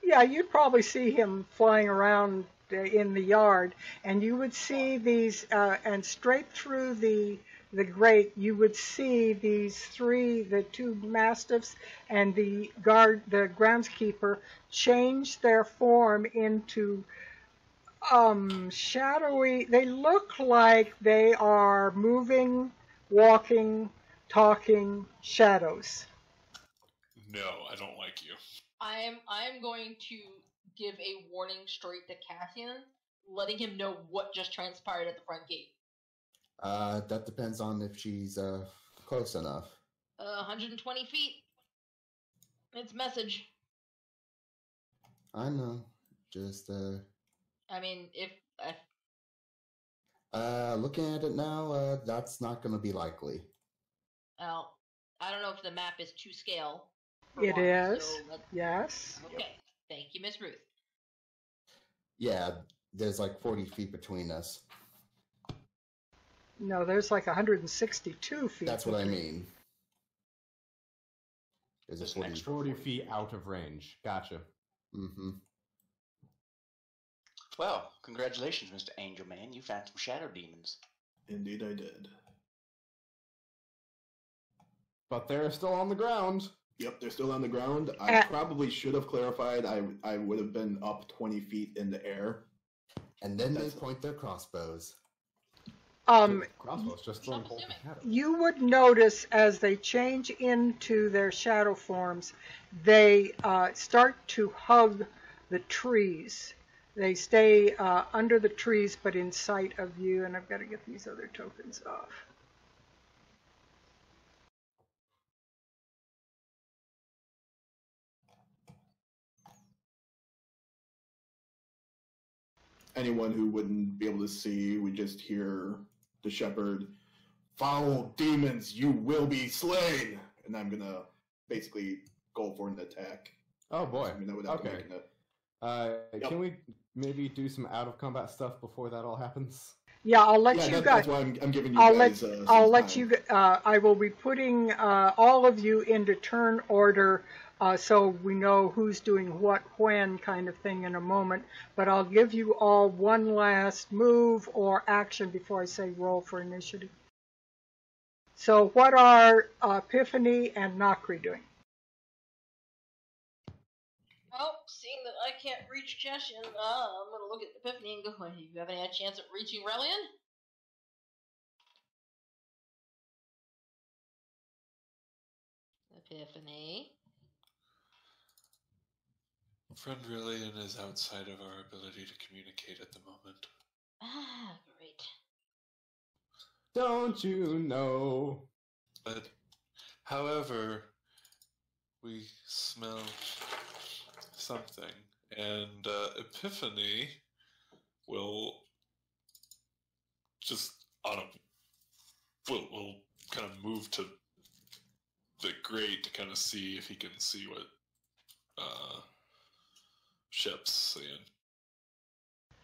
Yeah, you'd probably see him flying around in the yard, and you would see these, and straight through the grate, you would see these the two mastiffs and the groundskeeper, change their form into shadowy. They look like they are moving, walking, talking shadows. No, I don't like you. I'm going to give a warning straight to Cassian, letting him know what just transpired at the front gate. That depends on if she's close enough. 120 feet. It's message. I know. Just I mean, if looking at it now, that's not going to be likely. well, I don't know if the map is to scale. for It one, is. so let's- Yes. Okay. Thank you, Miss Ruth. Yeah, there's like 40 feet between us. No, there's like 162 feet. That's what I mean. There's a There's an 40. extra 40 feet out of range. Gotcha. Mm-hmm. Well, congratulations, Mr. Angel Man. You found some shadow demons. Indeed, I did. But they're still on the ground. Yep, they're still on the ground. I probably should have clarified. I would have been up 20 feet in the air. And then That's- they point their crossbows. Crossbows just throwing Stop bolts of assuming. shadow. You would notice as they change into their shadow forms, they start to hug the trees. They stay under the trees but in sight of you, and I've got to get these other tokens off. Anyone who wouldn't be able to see, we just hear the shepherd, "Foul demons, you will be slain!" And I'm gonna basically go for an attack. Oh boy. I mean, without Okay. making it. Can we maybe do some out of combat stuff before that all happens? Yeah, I'll let Yeah, you guys. that's why I'm giving you I'll guys. let some let time. you. I will be putting all of you into turn order, so we know who's doing what when, kind of thing, in a moment. But I'll give you all one last move or action before I say roll for initiative. So, what are Epiphany and Nakri doing? Well, seeing that I can't reach Cashin, I'm gonna look at Epiphany and go, "Do you have any chance at reaching Relian?" Epiphany. Friend Rillian is outside of our ability to communicate at the moment. Ah, great. Don't you know? But, however, we smell something, and Epiphany will just will kind of move to the grate to kind of see if he can see what Shep's seeing.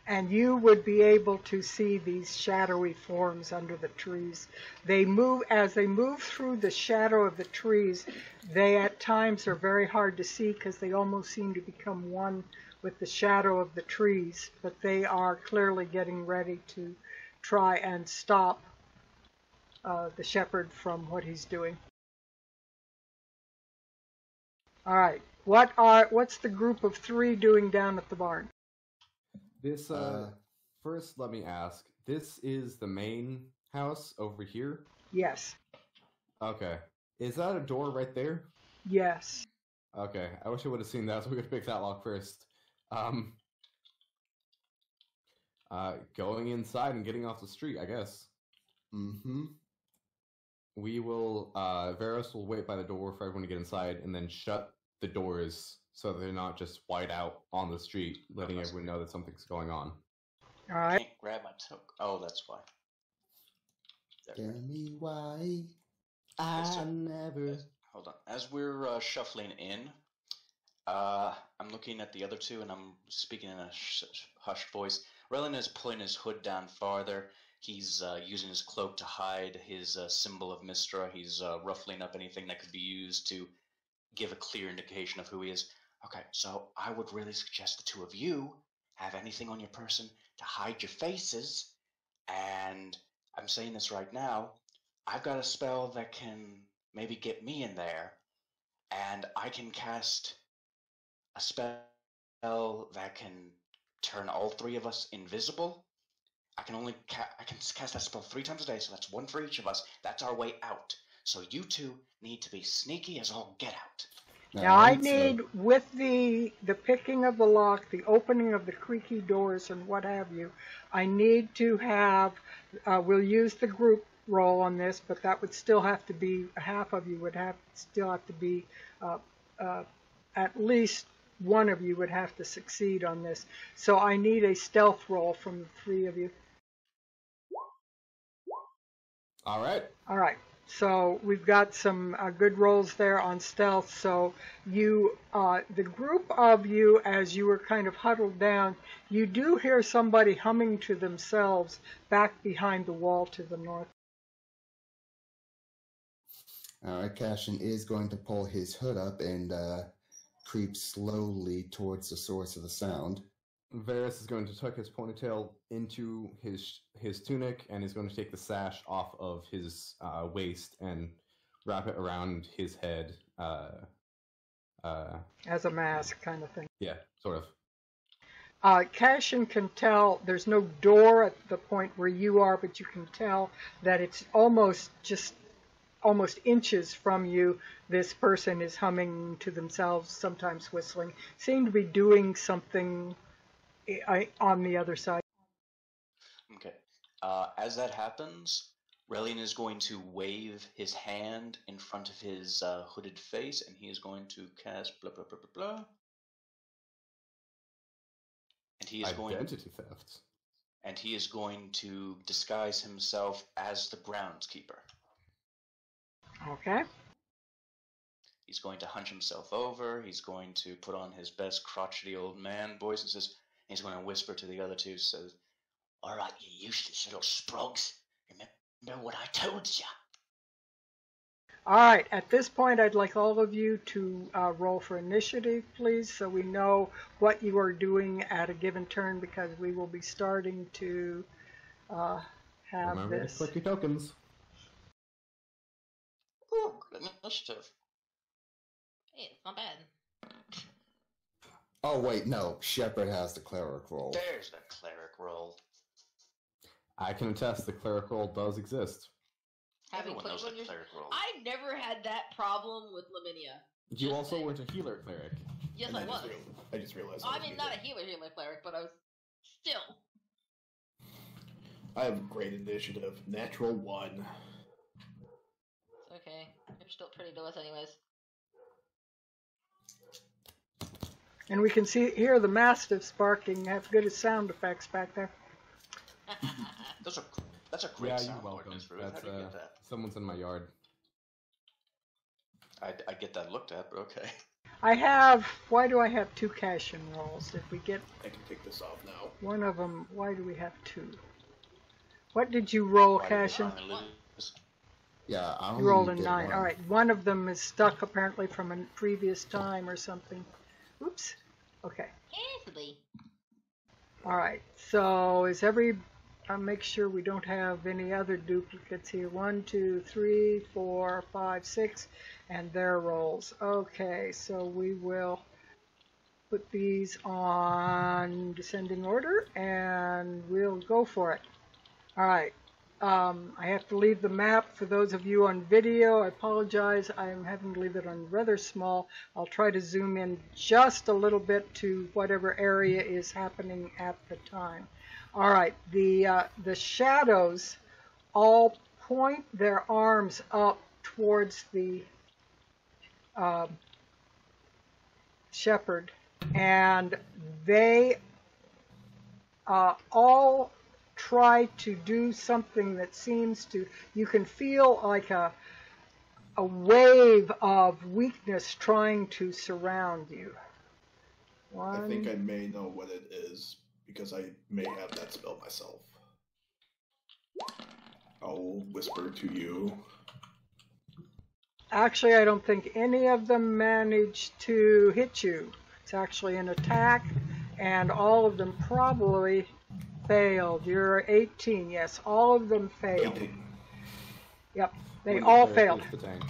And you would be able to see these shadowy forms under the trees. They move as they move through the shadow of the trees. They at times are very hard to see because they almost seem to become one with the shadow of the trees. But they are clearly getting ready to try and stop the shepherd from what he's doing. All right. What's the group of three doing down at the barn? This first, let me ask. This is the main house over here. Yes. Okay. Is that a door right there? Yes. Okay. I wish I would have seen that, so we could pick that lock first. Going inside and getting off the street, I guess. Mm-hmm. We will. Varus will wait by the door for everyone to get inside, and then shut the doors so they're not just wide out on the street, letting everyone know that something's going on. All I right. can't grab my token. Oh, that's why. Tell me why Yes, I sir. never. Hold on. As we're shuffling in, I'm looking at the other two, and I'm speaking in a hushed voice. Relin is pulling his hood down farther. He's using his cloak to hide his symbol of Mistra. He's ruffling up anything that could be used to give a clear indication of who he is. Okay, so I would really suggest the two of you have anything on your person to hide your faces. And I'm saying this right now. I've got a spell that can maybe get me in there, and I can cast a spell that can turn all three of us invisible. I can cast that spell 3 times a day, so that's one for each of us. That's our way out. So you two need to be sneaky as all get out. Now I Alright, so- need, with the picking of the lock, the opening of the creaky doors and what have you, I need to have, we'll use the group roll on this, but that would still have to be, half of you would still have to be, at least one of you would have to succeed on this. So I need a stealth roll from the three of you. All right. All right. So we've got some good rolls there on stealth. So you, the group of you, as you were kind of huddled down, you do hear somebody humming to themselves back behind the wall to the north. Alright, Cashin is going to pull his hood up and creep slowly towards the source of the sound. Varus is going to tuck his ponytail into his tunic, and he's going to take the sash off of his waist and wrap it around his head. As a mask kind of thing. Yeah, sort of. Cashin can tell there's no door at the point where you are, but you can tell that it's almost inches from you. This person is humming to themselves, sometimes whistling. Seem to be doing something on the other side. Okay. As that happens, Relian is going to wave his hand in front of his hooded face, and he is going to cast blah blah blah blah blah. And he is Identity theft. And he is going to disguise himself as the groundskeeper. Okay. He's going to hunch himself over. He's going to put on his best crotchety old man voice and says, he's going to whisper to the other two, says, "All right, you useless little sprugs. Remember what I told ya." All right, at this point, I'd like all of you to roll for initiative, please, so we know what you are doing at a given turn, because we will be starting to have Remember this. to click your tokens. Ooh, good initiative. Hey, it's not bad. Oh wait, no. Shepard has the cleric roll. There's the cleric roll. I can attest the cleric roll does exist. Having Everyone played knows one the yours, cleric roll. I never had that problem with Laminia. You Just also saying. weren't a healer cleric. Yes, And I was. I just realized. I mean, not a healer cleric, but I was still. I have great initiative. Natural 1. It's okay. You're still pretty to us, anyways. And we can hear the mastiffs barking, have good sound effects back there. That's a great Yeah, sound you're welcome. ordinance, Ruth. That's How do you get that? someone's in my yard. I get that looked at, but okay. Why do I have 2 cash-in rolls? Did we get I can take this off now. one of them? Why do we have 2? What did you roll, Why did cash-in? I lose? Yeah, I You only rolled a did 9. one. All right, one of them is stuck apparently from a previous time or something. Oops. Okay. Easily. All right. So I'll make sure we don't have any other duplicates here. 1, 2, 3, 4, 5, 6, and their rolls. Okay, so we will put these on descending order, and we'll go for it. All right. I have to leave the map for those of you on video. I apologize. I'm having to leave it on rather small. I'll try to zoom in just a little bit to whatever area is happening at the time. All right. The shadows all point their arms up towards the shepherd, and they all try to do something that seems to, you can feel like a wave of weakness trying to surround you. I think I may know what it is, because I may have that spell myself. I'll whisper to you. Actually, I don't think any of them managed to hit you. It's actually an attack, and all of them probably failed. You're 18, yes. All of them failed. 18. Yep, they When all the failed. cleric is the tank.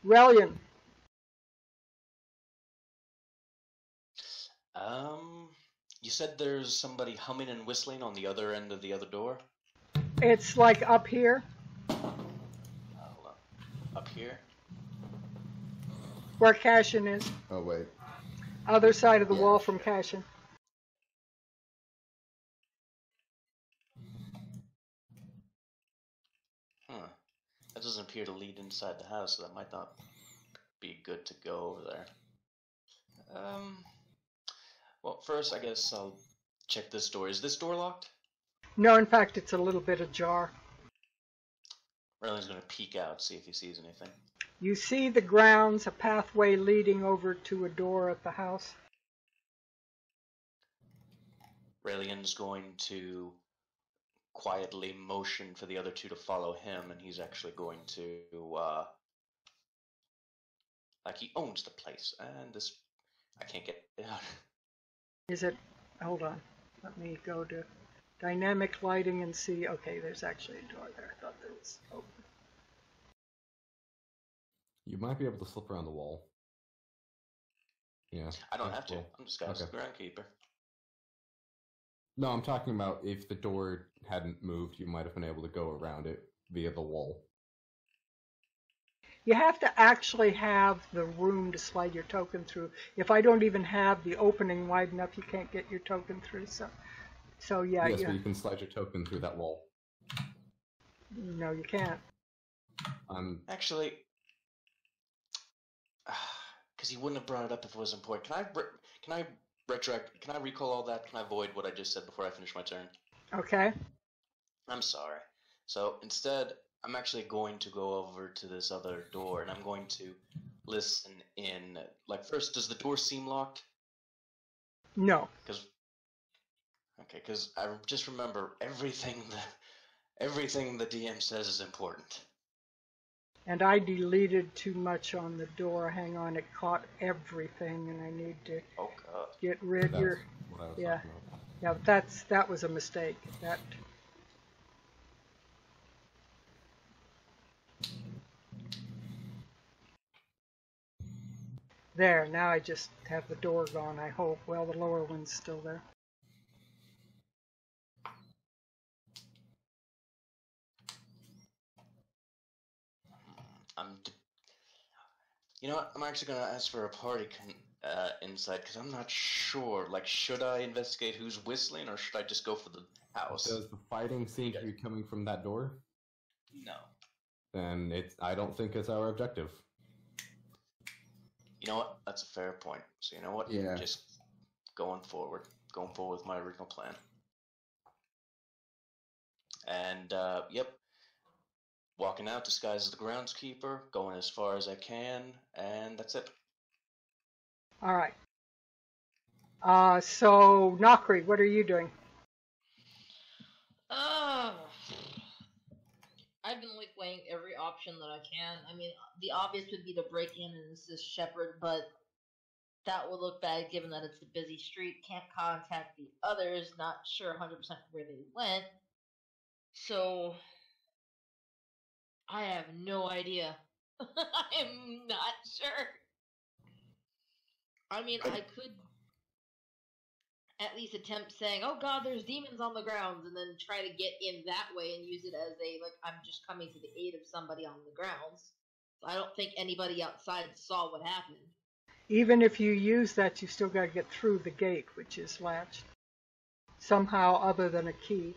Relian, You said there's somebody humming and whistling on the other end of the other door? it's like up here, Hold on. Up here? where Cashin is. Oh wait. Other side of the Yeah, wall from Cashin. That doesn't appear to lead inside the house, so that might not be good to go over there. Well, first, I guess I'll check this door. Is this door locked? No, in fact, it's a little bit ajar. Merlin's going to peek out, see if he sees anything. You see the grounds, a pathway leading over to a door at the house. Raelian's going to quietly motion for the other two to follow him, and he's actually going to, like he owns the place, and this, I can't get it out. Is it? Hold on. Let me go to dynamic lighting and see. Okay, there's actually a door there. I thought there was open. You might be able to slip around the wall. Yeah. I don't that's have to. cool. I'm disguised Okay. groundkeeper. No, I'm talking about if the door hadn't moved, you might have been able to go around it via the wall. You have to actually have the room to slide your token through. If I don't even have the opening wide enough, you can't get your token through. So yeah, Yes, yeah. but you can slide your token through that wall. No, you can't. Actually, because he wouldn't have brought it up if it was important. Can I recall all that? Can I void what I just said before I finish my turn? Okay. I'm sorry. So instead, I'm actually going to go over to this other door, and I'm going to listen in. Like, first, does the door seem locked? No. Because I just remember everything the DM says is important. And I deleted too much on the door. Hang on, it caught everything, and I need to get rid of your. What I was Yeah, talking about. yeah. That was a mistake. That. There. Now I just have the door gone. I hope. Well, the lower one's still there. You know what? I'm actually gonna ask for a party insight because I'm not sure. Like, should I investigate who's whistling or should I just go for the house? Does the fighting seem to be coming from that door? No. Then I don't think it's our objective. You know what? That's a fair point. So you know what? Yeah. Just going forward with my original plan. And yep. Walking out disguised as the groundskeeper, going as far as I can, and that's it. All right. So Nokri, what are you doing? I've been like weighing every option that I can. I mean, the obvious would be to break in and assist Shepard, but that would look bad given that it's a busy street. Can't contact the others. Not sure 100% where they went. So I have no idea. I'm not sure. I mean, I could at least attempt saying, "Oh God, there's demons on the grounds," and then try to get in that way and use it as a I'm just coming to the aid of somebody on the grounds. So I don't think anybody outside saw what happened. Even if you use that, you still got to get through the gate, which is latched somehow other than a key.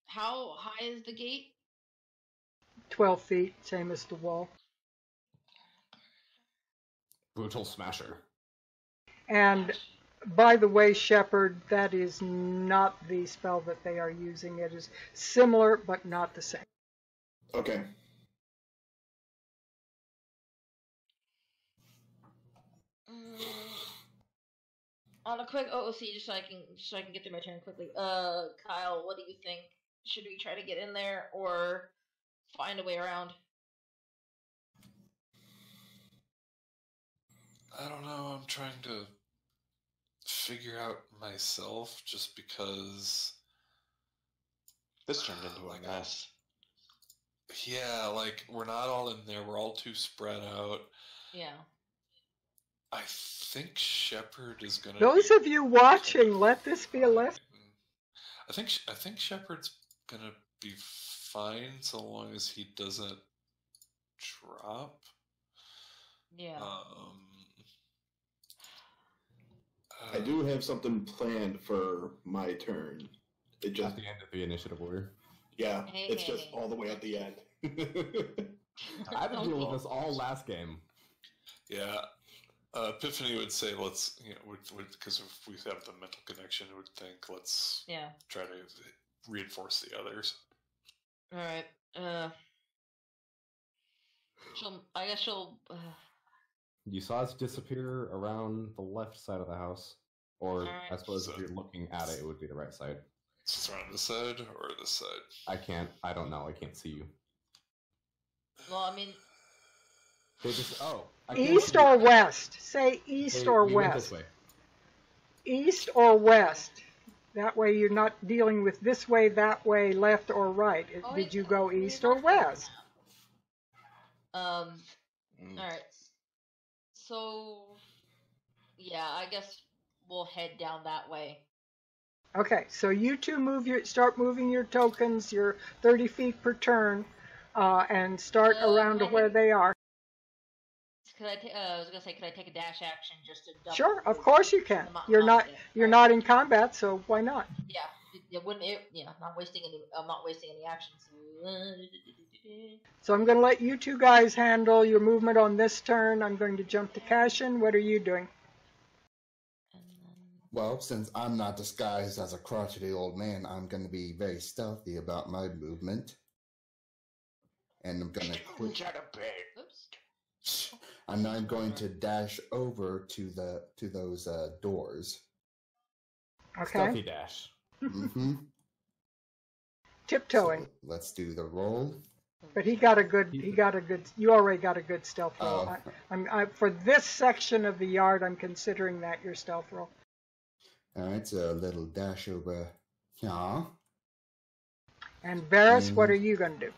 How high is the gate? 12 feet, same as the wall. Brutal smasher. And by the way, Shepard, that is not the spell that they are using. It is similar, but not the same. Okay. On a quick OOC, just so I can get through my turn quickly. Kyle, what do you think? Should we try to get in there or find a way around? I don't know. I'm trying to figure out myself just because this turned into a mess. Yeah, like we're not all in there. We're all too spread out. Yeah. I think Shepard is gonna. Those of you watching, let this be a lesson. I think Shepard's gonna be fine so long as he doesn't drop. Yeah. I do have something planned for my turn. It just At the end of the initiative order. yeah, Hey, it's hey, just hey. all the way at the end. I had to deal with this all last game. Yeah. Epiphany would say, let's, because if we have the mental connection, would think, let's try to reinforce the others. All right. I guess she'll. You saw us disappear around the left side of the house. Or, Alright. I suppose if you're looking at it, it would be the right side. Is it on this side or this side? I don't know, I can't see you. Well, I mean. They just, East or west? Say east or we went west. this way. East or west. That way you're not dealing with this way, that way, left or right. Did you go east or west? Alright. So, yeah, I guess we'll head down that way. Okay, so you two start moving your tokens, your 30 feet per turn, and start around to where they are. I was gonna say, could I take a dash action just to double? Sure, of course you can. You're not in combat, so why not? Yeah, not wasting any. I'm not wasting any actions. So I'm going to let you two guys handle your movement on this turn. I'm going to jump to Cashin. What are you doing? Well, since I'm not disguised as a crotchety old man, I'm going to be very stealthy about my movement. and I'm gonna quick. Oops. And I'm going to dash over to those doors. Okay. Stealthy dash. Mm-hmm. Tiptoeing. So let's do the roll. But you already got a good stealth roll. Oh. For this section of the yard, I'm considering that your stealth roll. All right, so a little dash over here. And Varys, what are you going to do?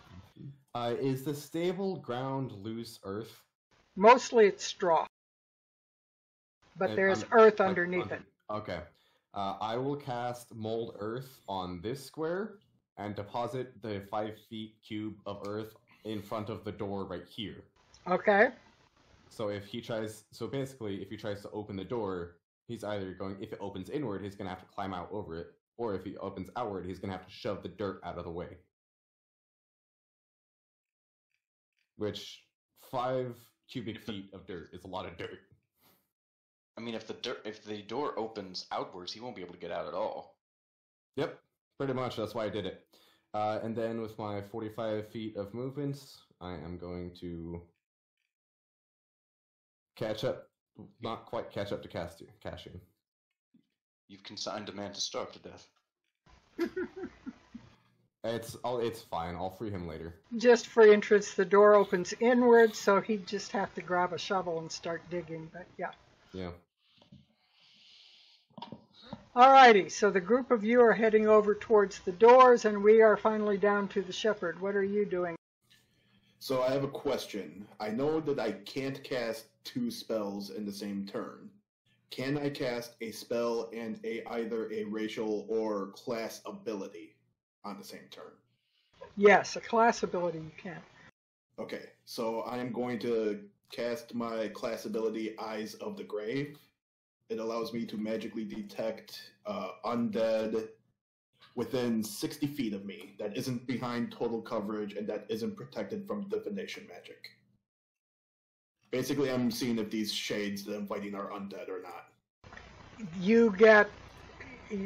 Is the stable ground loose earth? Mostly it's straw. But there's earth underneath it. Okay. I will cast Mold Earth on this square and deposit the 5 feet cube of earth in front of the door right here. Okay. So if he tries to open the door, he's either going, if it opens inward, he's going to have to climb out over it, or if he opens outward, he's going to have to shove the dirt out of the way. Which, 5 cubic feet of dirt is a lot of dirt. I mean, if the door opens outwards, he won't be able to get out at all. Yep, pretty much. That's why I did it. And then with my 45 feet of movements, I am going to not quite catch up to caching. You've consigned a man to starve to death. It's fine. I'll free him later. Just for interest, the door opens inward, so he'd just have to grab a shovel and start digging, but yeah. Yeah. Alrighty, so the group of you are heading over towards the doors, and we are finally down to the shepherd. What are you doing? So I have a question. I know that I can't cast 2 spells in the same turn. Can I cast a spell and either a racial or class ability on the same turn? Yes, a class ability you can. Okay, so I am going to cast my class ability Eyes of the Grave. It allows me to magically detect undead within 60 feet of me that isn't behind total coverage and that isn't protected from divination magic. Basically, I'm seeing if these shades that I'm fighting are undead or not.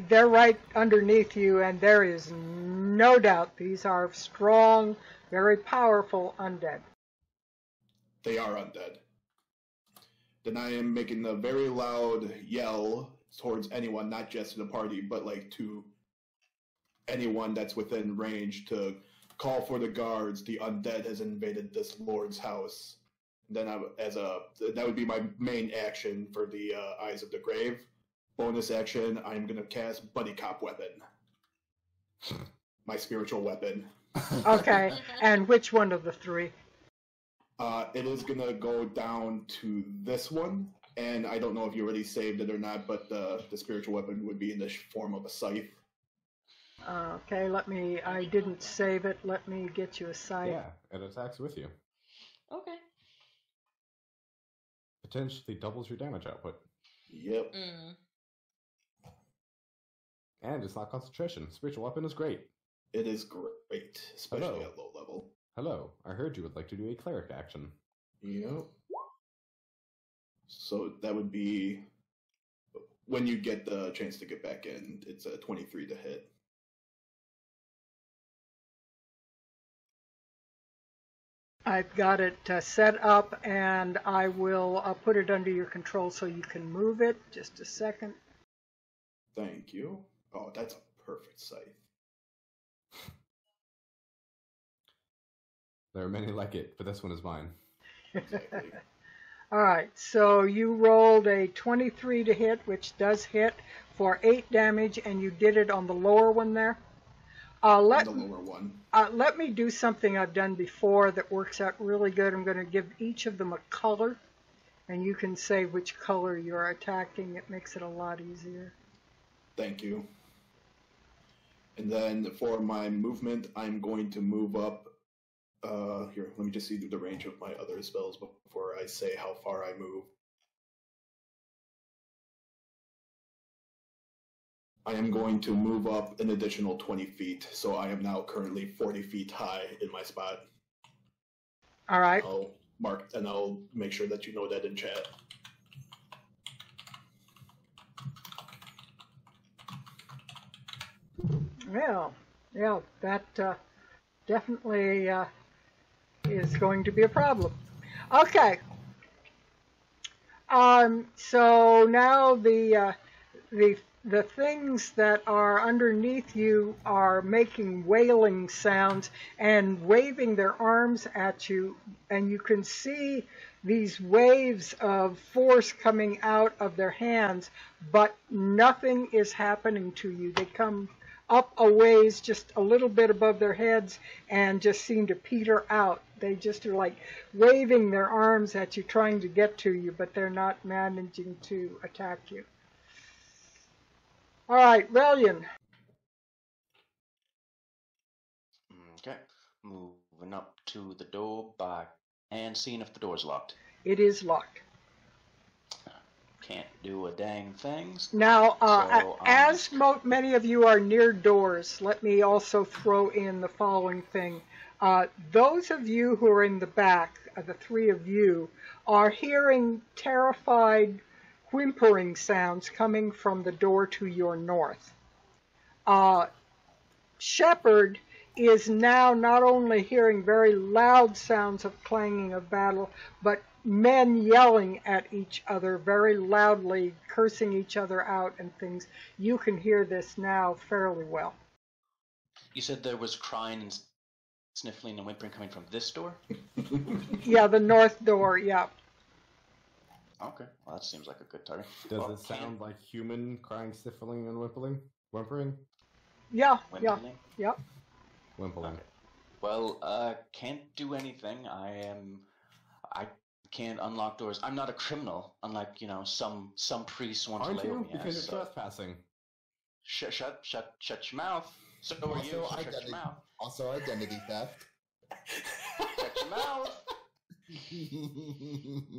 They're right underneath you, and there is no doubt these are strong, very powerful undead. They are undead. Then I am making a very loud yell towards anyone, not just to the party, but like to anyone that's within range to call for the guards. The undead has invaded this lord's house. Then that would be my main action for the Eyes of the Grave. Bonus action, I'm going to cast Buddy Cop Weapon. My spiritual weapon. Okay, and which one of the 3? It is going to go down to this one, and I don't know if you already saved it or not, but the spiritual weapon would be in the form of a scythe. Okay, I didn't save it. Let me get you a scythe. Yeah, it attacks with you. Okay. Potentially doubles your damage output. Yep. And it's not concentration. Spiritual weapon is great. It is great, especially at low level. Hello, I heard you would like to do a cleric action. Yep. So that would be, when you get the chance to get back in, it's a 23 to hit. I've got it set up, and I will put it under your control so you can move it. Just a second. Thank you. Oh, that's a perfect scythe. There are many like it, but this one is mine. Exactly. All right, so you rolled a 23 to hit, which does hit, for 8 damage, and you did it on the lower one there. The lower one. Let me do something I've done before that works out really good. I'm going to give each of them a color, and you can say which color you're attacking. It makes it a lot easier. Thank you. And then for my movement, I'm going to move up. Here, let me just see the range of my other spells before I say how far I move. I am going to move up an additional 20 feet, so I am now currently 40 feet high in my spot. All right. I'll mark, and I'll make sure that you know that in chat. Well, Yeah, that definitely is going to be a problem. Okay. So now the things that are underneath you are making wailing sounds and waving their arms at you, and you can see these waves of force coming out of their hands, but nothing is happening to you. They come up a ways, just a little bit above their heads, and just seem to peter out. They just are like waving their arms at you, trying to get to you, but they're not managing to attack you. All right, Relian. Okay. Moving up to the door and seeing if the door's locked. It is locked. Can't do a dang thing. Now, as many of you are near doors, let me also throw in the following thing. Those of you who are in the back, the three of you, are hearing terrified whimpering sounds coming from the door to your north. Shepard is now not only hearing very loud sounds of clanging of battle, but men yelling at each other very loudly, cursing each other out and things. You can hear this now fairly well. You said there was crying and sniffling and whimpering coming from this door? Yeah, the north door, yeah. Okay, well that seems like a good target. Does it sound like human crying, sniffling, and whimpering? Yeah, Whimpering? yeah. Whimpering. Okay. Well, can't do anything. I can't unlock doors. I'm not a criminal, unlike, some priests want to Aren't label you? me Because as. you're trespassing. Shut your mouth. So are you. So shut your mouth. Also identity theft. Shut your mouth.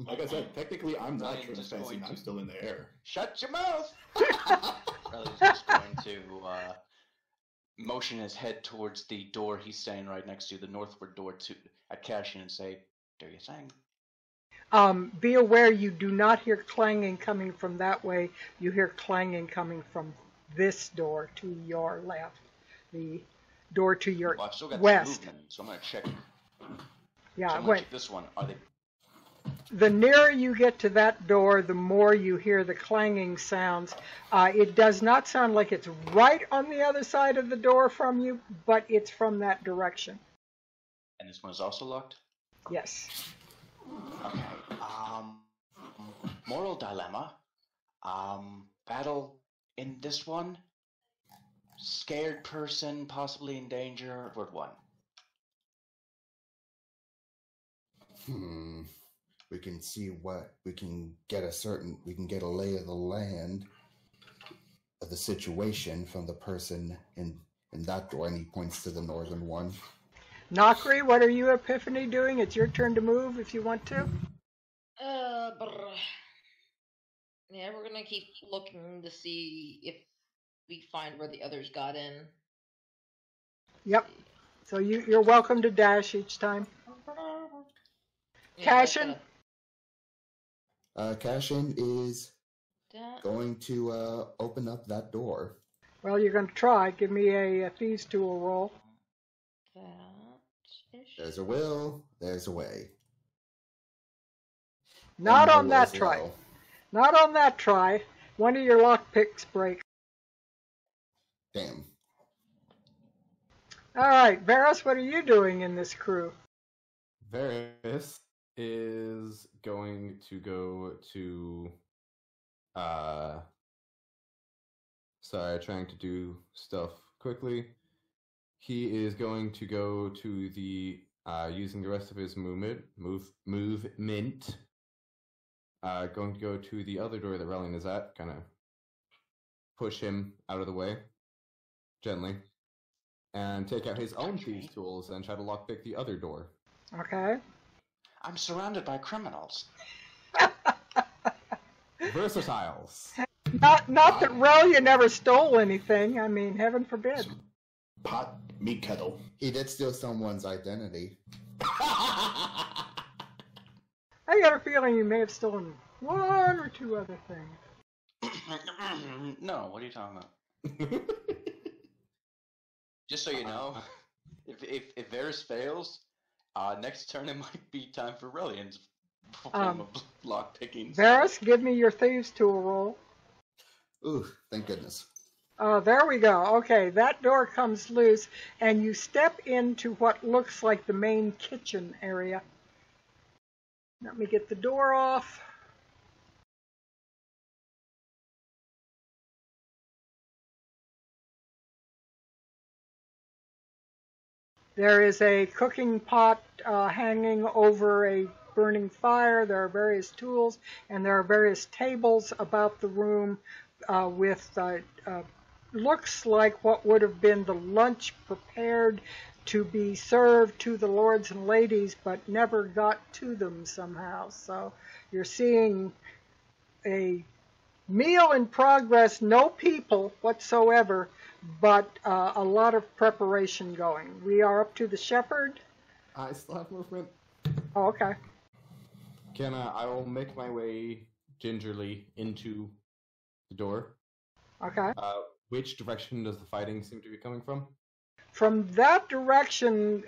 Like I said, technically I'm not Ryan's just trespassing. going I'm still in the air. Shut your mouth. Riley's just going to motion his head towards the door he's standing right next to, the northward door at Cashin, and say, "Do your thing." Be aware you do not hear clanging coming from that way. You hear clanging coming from this door to your left. The door to your Well, I've still got west. movement, so I'm going to check. Yeah, So I'm going to check this one. Are they? The nearer you get to that door, the more you hear the clanging sounds. It does not sound like it's right on the other side of the door from you, but it's from that direction. And this one is also locked? Yes. Okay. Moral dilemma. Battle in this one. Scared person, possibly in danger. Word one. We can see what we can get we can get a lay of the land of the situation from the person in that door, and he points to the northern one. Nakri, what are you, Epiphany, doing? It's your turn to move if you want to. Yeah, we're gonna keep looking to see if we find where the others got in. Yep. So you're welcome to dash each time. Yeah, Cashin? Cashin is going to open up that door. Well, you're going to try. Give me a thieves tool roll. There's a will, there's a way. Not And on no that will try. well. Not on that try. One of your lock picks breaks. Damn. All right, Varus, what are you doing in this crew? Varys is going to go to sorry, trying to do stuff quickly. He is going to go to the using the rest of his movement, going to go to the other door that Relian is at, kind of push him out of the way gently, and take out his own thieves tools and try to lockpick the other door. Okay. I'm surrounded by criminals. Versatiles. Not that Relia never stole anything. I mean, heaven forbid. Pot meat kettle. He did steal someone's identity. I got a feeling you may have stolen one or two other things. No, what are you talking about? Just so you know, if Varys fails, Next turn it might be time for Relian to perform a lock picking. Varys, give me your Thieves' Tool roll. Ooh, thank goodness. There we go. Okay, that door comes loose, and you step into what looks like the main kitchen area. Let me get the door off. There is a cooking pot hanging over a burning fire. There are various tools, and there are various tables about the room with looks like what would have been the lunch prepared to be served to the lords and ladies, but never got to them somehow. So you're seeing a meal in progress, no people whatsoever, but a lot of preparation going. We are up to the shepherd. I still have movement. Oh, okay. I will make my way gingerly into the door. Okay. Which direction does the fighting seem to be coming from? From that direction,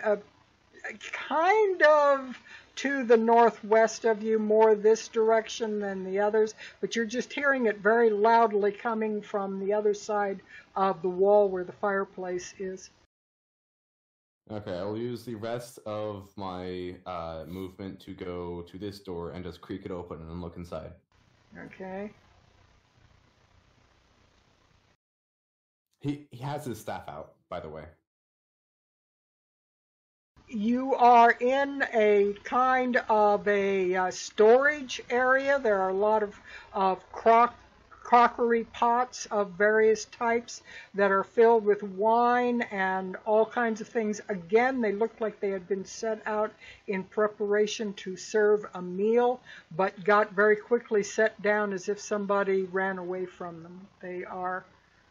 kind of to the northwest of you, more this direction than the others, but you're just hearing it very loudly coming from the other side of the wall where the fireplace is. Okay, I'll use the rest of my movement to go to this door and just creak it open and look inside. Okay. He has his staff out, by the way. You are in a kind of a storage area. There are a lot of crockery pots of various types that are filled with wine and all kinds of things. Again, they look like they had been set out in preparation to serve a meal, but got very quickly set down as if somebody ran away from them. They are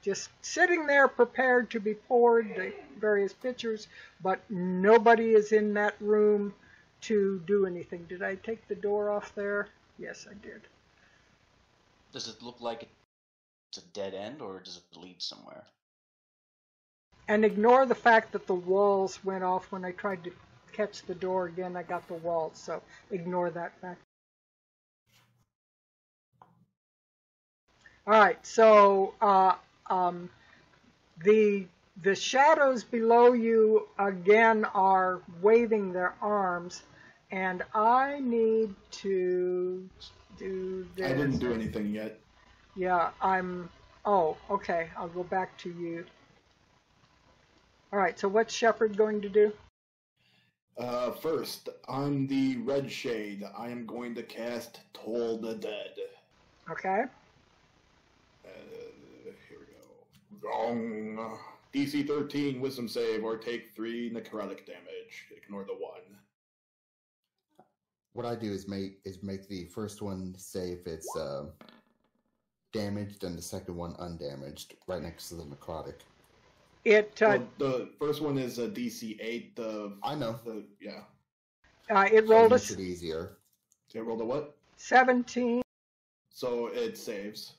just sitting there prepared to be poured, the various pitchers, but nobody is in that room to do anything. Did I take the door off there? Yes, I did. Does it look like it's a dead end, or does it lead somewhere? And ignore the fact that the walls went off when I tried to catch the door again. I got the walls, so ignore that fact. All right, so the shadows below you again are waving their arms, and I need to do this. I didn't do anything yet. Yeah, oh, okay, I'll go back to you. All right, so what's Shepherd going to do? First, on the red shade, I am going to cast Toll the Dead. Okay. Here we go. Wrong. DC 13 Wisdom save or take 3 necrotic damage. Ignore the 1. What I do is make the first one say if it's damaged and the second one undamaged, right next to the necrotic. Well, the first one is a DC 8. I know. Yeah. It rolled makes it easier. It rolled a what? 17. So it saves.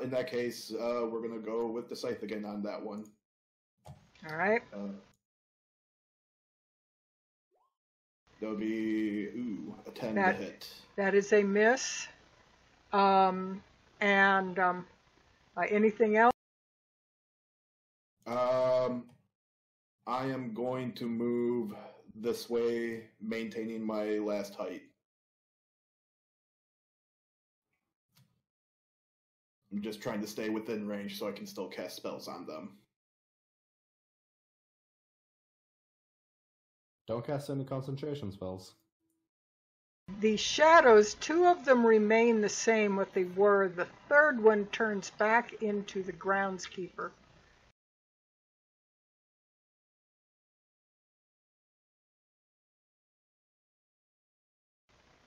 In that case, we're gonna go with the scythe again on that one. All right. There'll be a 10 to hit. That is a miss. Anything else? I am going to move this way, maintaining my last height. I'm just trying to stay within range so I can still cast spells on them. Don't cast any concentration spells. The shadows, 2 of them remain the same what they were. The third one turns back into the groundskeeper.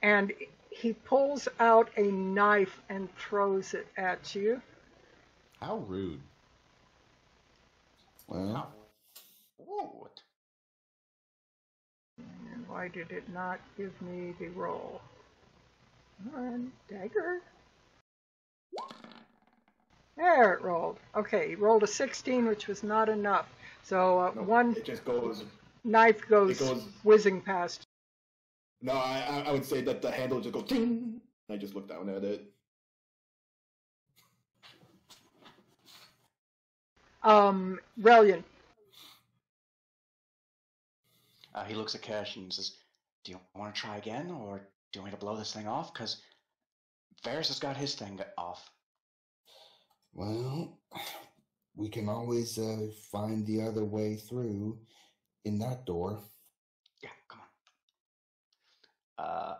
And he pulls out a knife and throws it at you. How rude. Well, What? And why did it not give me the roll? Come on, dagger. There it rolled. Okay, he rolled a 16, which was not enough. So No, one. It just goes knife goes, It goes- whizzing past. No, I would say that the handle just goes ting. I just look down at it. Relian. He looks at Cash and says, "Do you want to try again, or do you want me to blow this thing off? Because Varys has got his thing off." Well, we can always find the other way through in that door. Yeah, come on.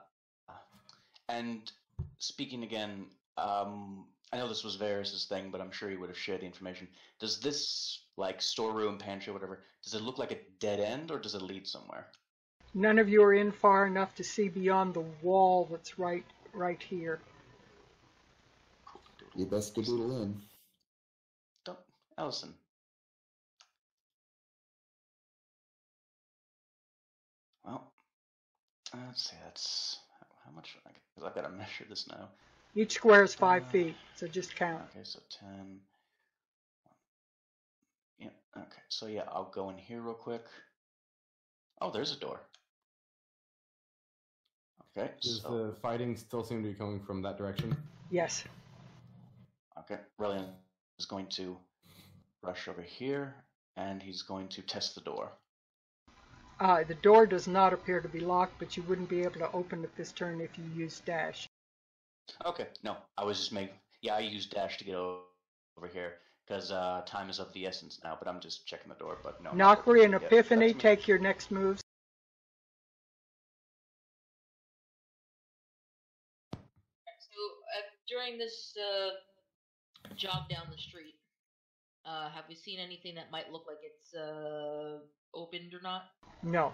And speaking again, I know this was Varys' thing, but I'm sure he would have shared the information. Does this, like, storeroom, pantry, whatever, does it look like a dead end, or does it lead somewhere? None of you are in far enough to see beyond the wall that's right here. You best skedoodle in. Don't, Allison. Well, let's see, that's, how much, because I've got to measure this now. Each square is 5 feet, so just count. Okay, so 10. Yeah, okay, so yeah, I'll go in here real quick. Oh, there's a door. Okay, Does so... the fighting still seem to be coming from that direction? Yes. Okay, Relian is going to rush over here, and he's going to test the door. The door does not appear to be locked, but you wouldn't be able to open it this turn if you use dash. Okay, no, I was just making... Yeah, I used dash to get over here, because time is of the essence now, but I'm just checking the door, but no. Nokri and Yeah, Epiphany, that's me. take your next moves. So during this jog down the street, have we seen anything that might look like it's opened or not? No.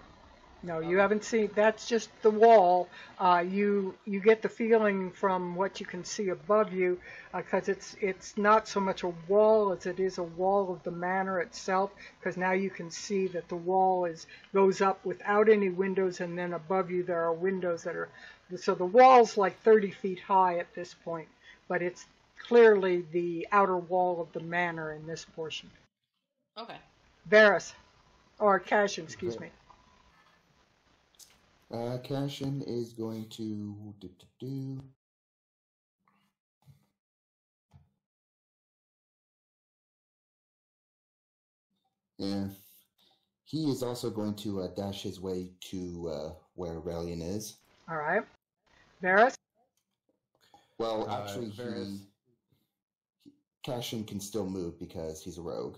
No, you haven't seen. That's just the wall. You get the feeling from what you can see above you, because it's not so much a wall as it is a wall of the manor itself. Because now you can see that the wall goes up without any windows, and then above you there are windows that are. So the wall's like 30 feet high at this point, but it's clearly the outer wall of the manor in this portion. Okay. Varys, or Cashin, excuse me. Cashin is going to Yeah. He is also going to dash his way to where Relian is. All right. Varys? Well, actually, Varys. Cashin can still move because he's a rogue.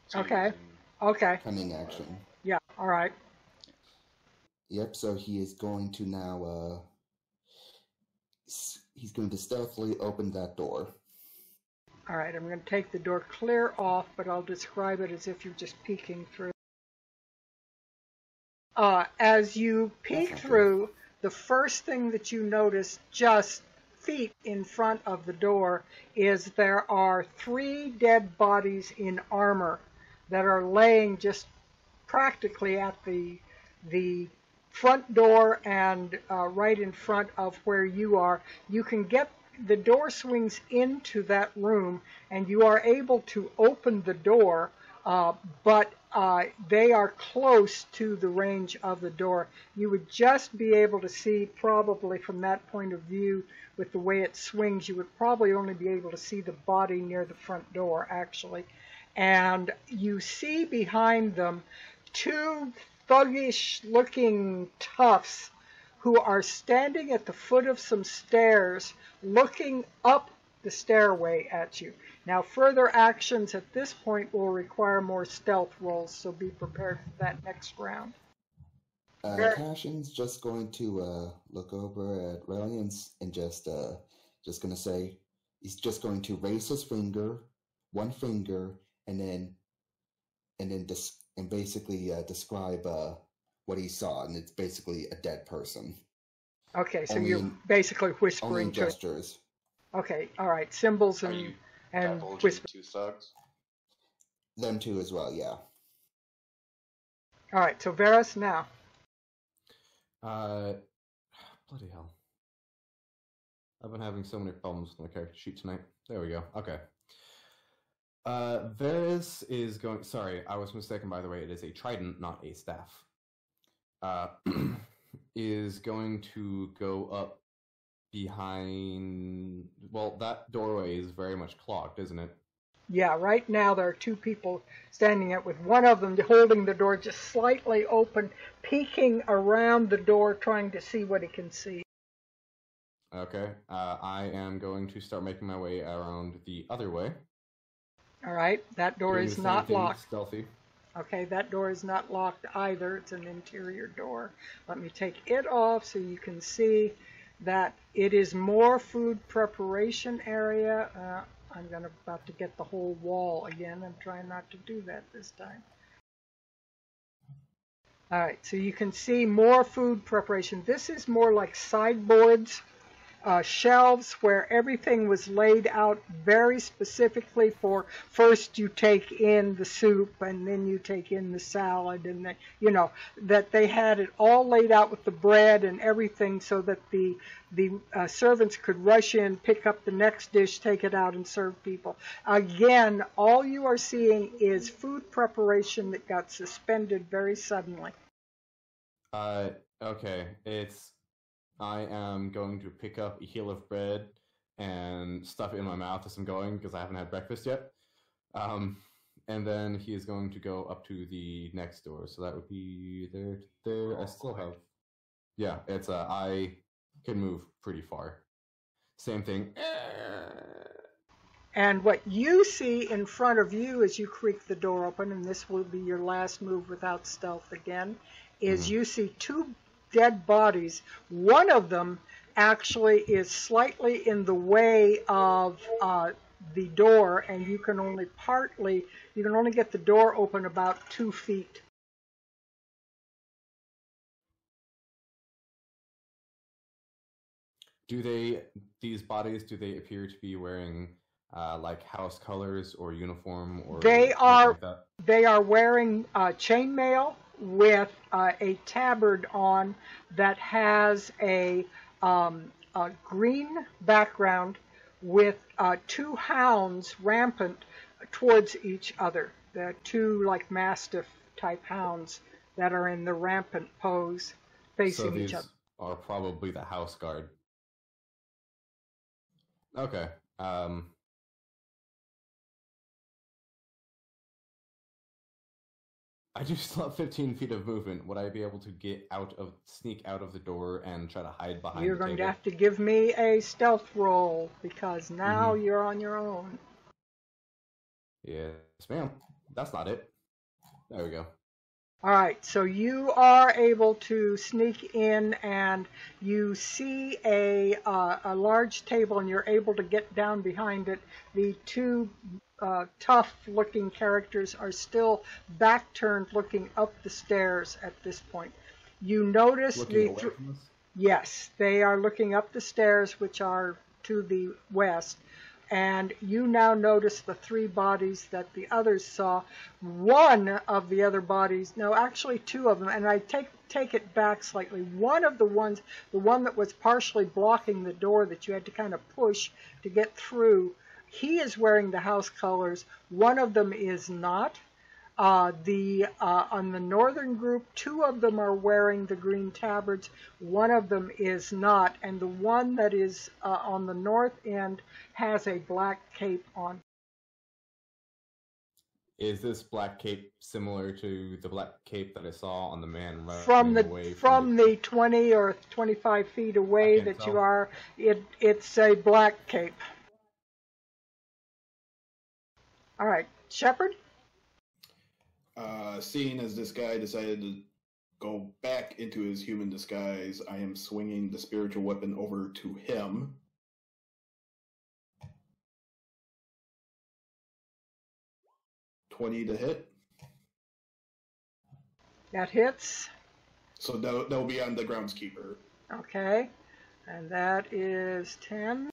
So you're Okay. using- Okay. Cunning action. Yeah, all right. Yep, so he is going to now, he's going to stealthily open that door. All right, I'm going to take the door clear off, but I'll describe it as if you're just peeking through. As you peek That's not through, the first thing that you notice just feet in front of the door is there are 3 dead bodies in armor that are laying just practically at the front door and right in front of where you are. You can get the door swings into that room, and you are able to open the door, but they are close to the range of the door. You would just be able to see, probably from that point of view, with the way it swings, you would probably only be able to see the body near the front door, actually. And you see behind them 2 thuggish-looking toughs who are standing at the foot of some stairs looking up the stairway at you. Now, further actions at this point will require more stealth rolls, so be prepared for that next round. Cashin's just going to look over at Reliance and just going to say, he's just going to raise his finger, one finger, and basically describe what he saw, and it's basically a dead person. Okay, so Only you're basically Only whispering in to it. gestures. Okay, all right, symbols Are you and divulging whisper. 2 thugs? Them too as well, yeah. All right, so Varys now. Bloody hell. I've been having so many problems with my character sheet tonight. There we go. Okay. Varys is going. Sorry, I was mistaken. By the way, it is a trident, not a staff. Is going to go up behind. Well, that doorway is very much clogged, isn't it? Yeah, right now there are two people standing at with one of them holding the door just slightly open, peeking around the door, trying to see what he can see. Okay. I am going to start making my way around the other way. All right, that door Doing is the same not thing, locked. Stealthy. Okay, that door is not locked either. It's an interior door. Let me take it off so you can see that it is more food preparation area. I'm about to get the whole wall again. I'm trying not to do that this time. All right, so you can see more food preparation. This is more like sideboards, shelves where everything was laid out very specifically for first you take in the soup and then you take in the salad, and then, that they had it all laid out with the bread and everything so that the servants could rush in, pick up the next dish, take it out and serve people. Again, all you are seeing is food preparation that got suspended very suddenly. Okay, I am going to pick up a heel of bread and stuff it in my mouth as I'm going because I haven't had breakfast yet. And then he is going to go up to the next door. So that would be there. I still have... Yeah, it's I can move pretty far. Same thing. And what you see in front of you as you creak the door open, and this will be your last move without stealth again, is you see two dead bodies. One of them actually is slightly in the way of the door, and you can only get the door open about 2 feet. These bodies, do they appear to be wearing like house colors or uniform or They are like that? They are wearing chainmail with a tabard on that has a green background with two hounds rampant towards each other. The two like mastiff type hounds that are in the rampant pose facing each other. So these are probably the house guard. Okay. I do still have 15 feet of movement. Would I be able to sneak out of the door and try to hide behind You're the going table? to have to give me a stealth roll because now you're on your own. Yes, ma'am. That's not it. There we go. All right, so you are able to sneak in, and you see a large table, and you're able to get down behind it. The two tough-looking characters are still back-turned, looking up the stairs at this point. You notice Looking away from us? Yes, they are looking up the stairs, which are to the west. And you now notice the three bodies that the others saw. One of the other bodies, no, actually two of them, and I take it back slightly. One of the one that was partially blocking the door that you had to kind of push to get through, he is wearing the house colors. One of them is not. On the northern group, two of them are wearing the green tabards. One of them is not, and the one that is on the north end has a black cape on. Is this black cape similar to the black cape that I saw on the man From away the 20 or 25 feet away that tell. you are? It's a black cape. All right, Shepard. Seeing as this guy decided to go back into his human disguise, I am swinging the spiritual weapon over to him. $20 to hit. That hits. So that'll be on the groundskeeper. Okay, and that is 10.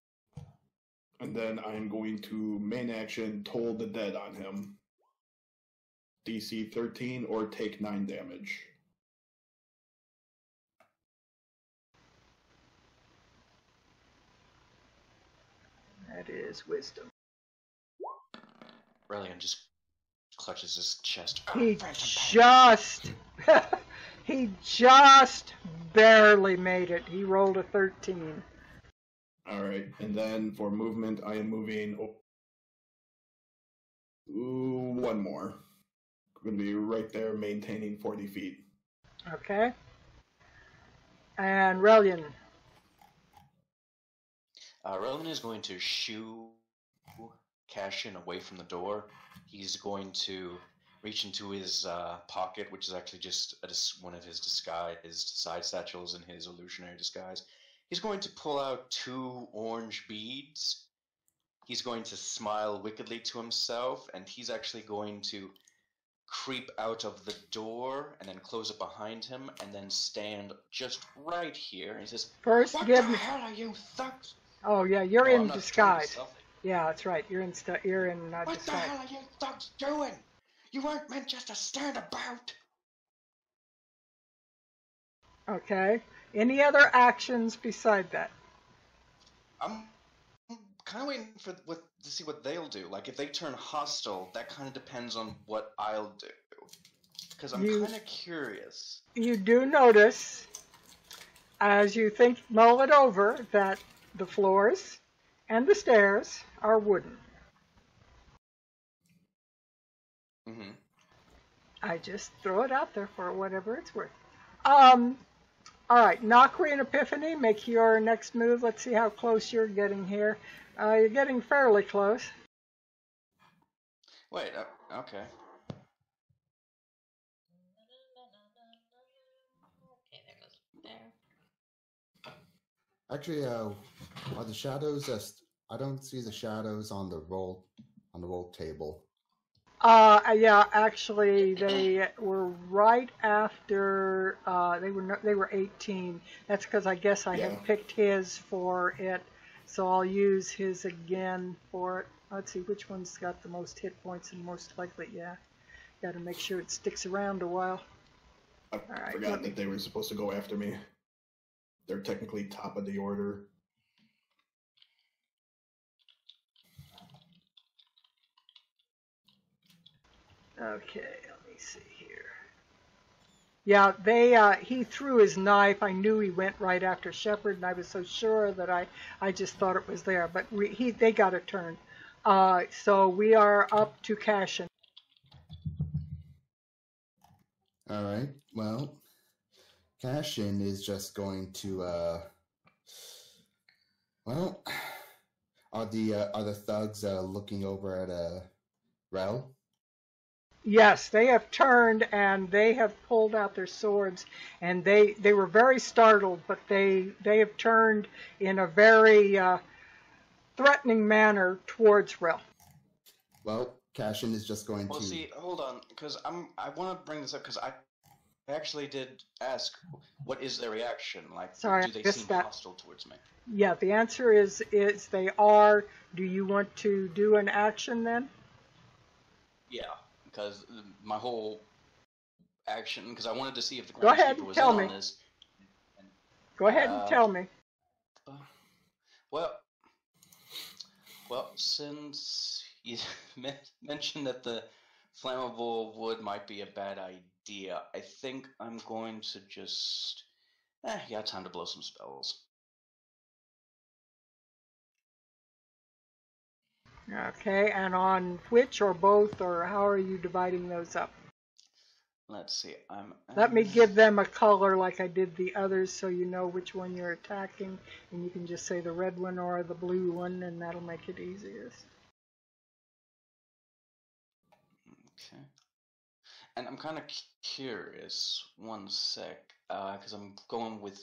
And then I'm going to main action Toll the Dead on him. DC 13 or take 9 damage. That is wisdom. Relian just clutches his chest. He just barely made it. He rolled a 13. All right, and then for movement, I am moving. One more. I'm going to be right there, maintaining 40 feet. Okay. And Relian. Relian is going to shoo Cassian away from the door. He's going to reach into his pocket, which is actually just one of his disguised side satchels in his illusionary disguise. He's going to pull out 2 orange beads. He's going to smile wickedly to himself, and he's actually going to creep out of the door and then close it behind him, and then stand just right here. And he says, First, "What give the me. hell are you thugs?" Oh yeah, you're No, I'm in not disguise. trying to Yeah, that's right. You're in What disguise. the hell are you thugs doing? You weren't meant just to stand about. Okay. Any other actions beside that? I'm kind of waiting to see what they'll do. Like, if they turn hostile, that kind of depends on what I'll do. Because I'm kind of curious. You do notice, as you mull it over, that the floors and the stairs are wooden. Mm-hmm. I just throw it out there for whatever it's worth. All right, Nakri and Epiphany, make your next move. Let's see how close you're getting here. You're getting fairly close. Wait, okay. Okay, there goes there. Actually, are the shadows? I don't see the shadows on the roll table. Yeah, actually, they were right after they were 18. That's because I guess I had picked his for it, so I'll use his again for it. Let's see which one's got the most hit points and most likely. Yeah, got to make sure it sticks around a while. I forgot that they were supposed to go after me. They're technically top of the order. Okay, let me see here. Yeah, he threw his knife. I knew he went right after Shepard, and I was so sure that I just thought it was there. But they got a turn. So we are up to Cassian. All right. Well, Cassian is just going to. Well, are the thugs looking over at Rel? Yes, they have turned and they have pulled out their swords, and they were very startled, but they have turned in a very threatening manner towards Rel. Well, Cassian is just going to. Well, see, hold on, because I want to bring this up because I actually did ask, what is their reaction? Like, Sorry, do they I missed seem that. hostile towards me? Yeah, the answer is they are. Do you want to do an action then? Yeah, because my whole action, because I wanted to see if the Go ahead, groundskeeper was tell in me. on this. Go ahead and tell me. Well, since you mentioned that the flammable wood might be a bad idea, I think I'm going to just... time to blow some spells. Okay, and on which or both, or how are you dividing those up? Let's see, Let me give them a color like I did the others so you know which one you're attacking, and you can just say the red one or the blue one, and that'll make it easiest. Okay. And I'm kind of curious, one sec, because I'm going with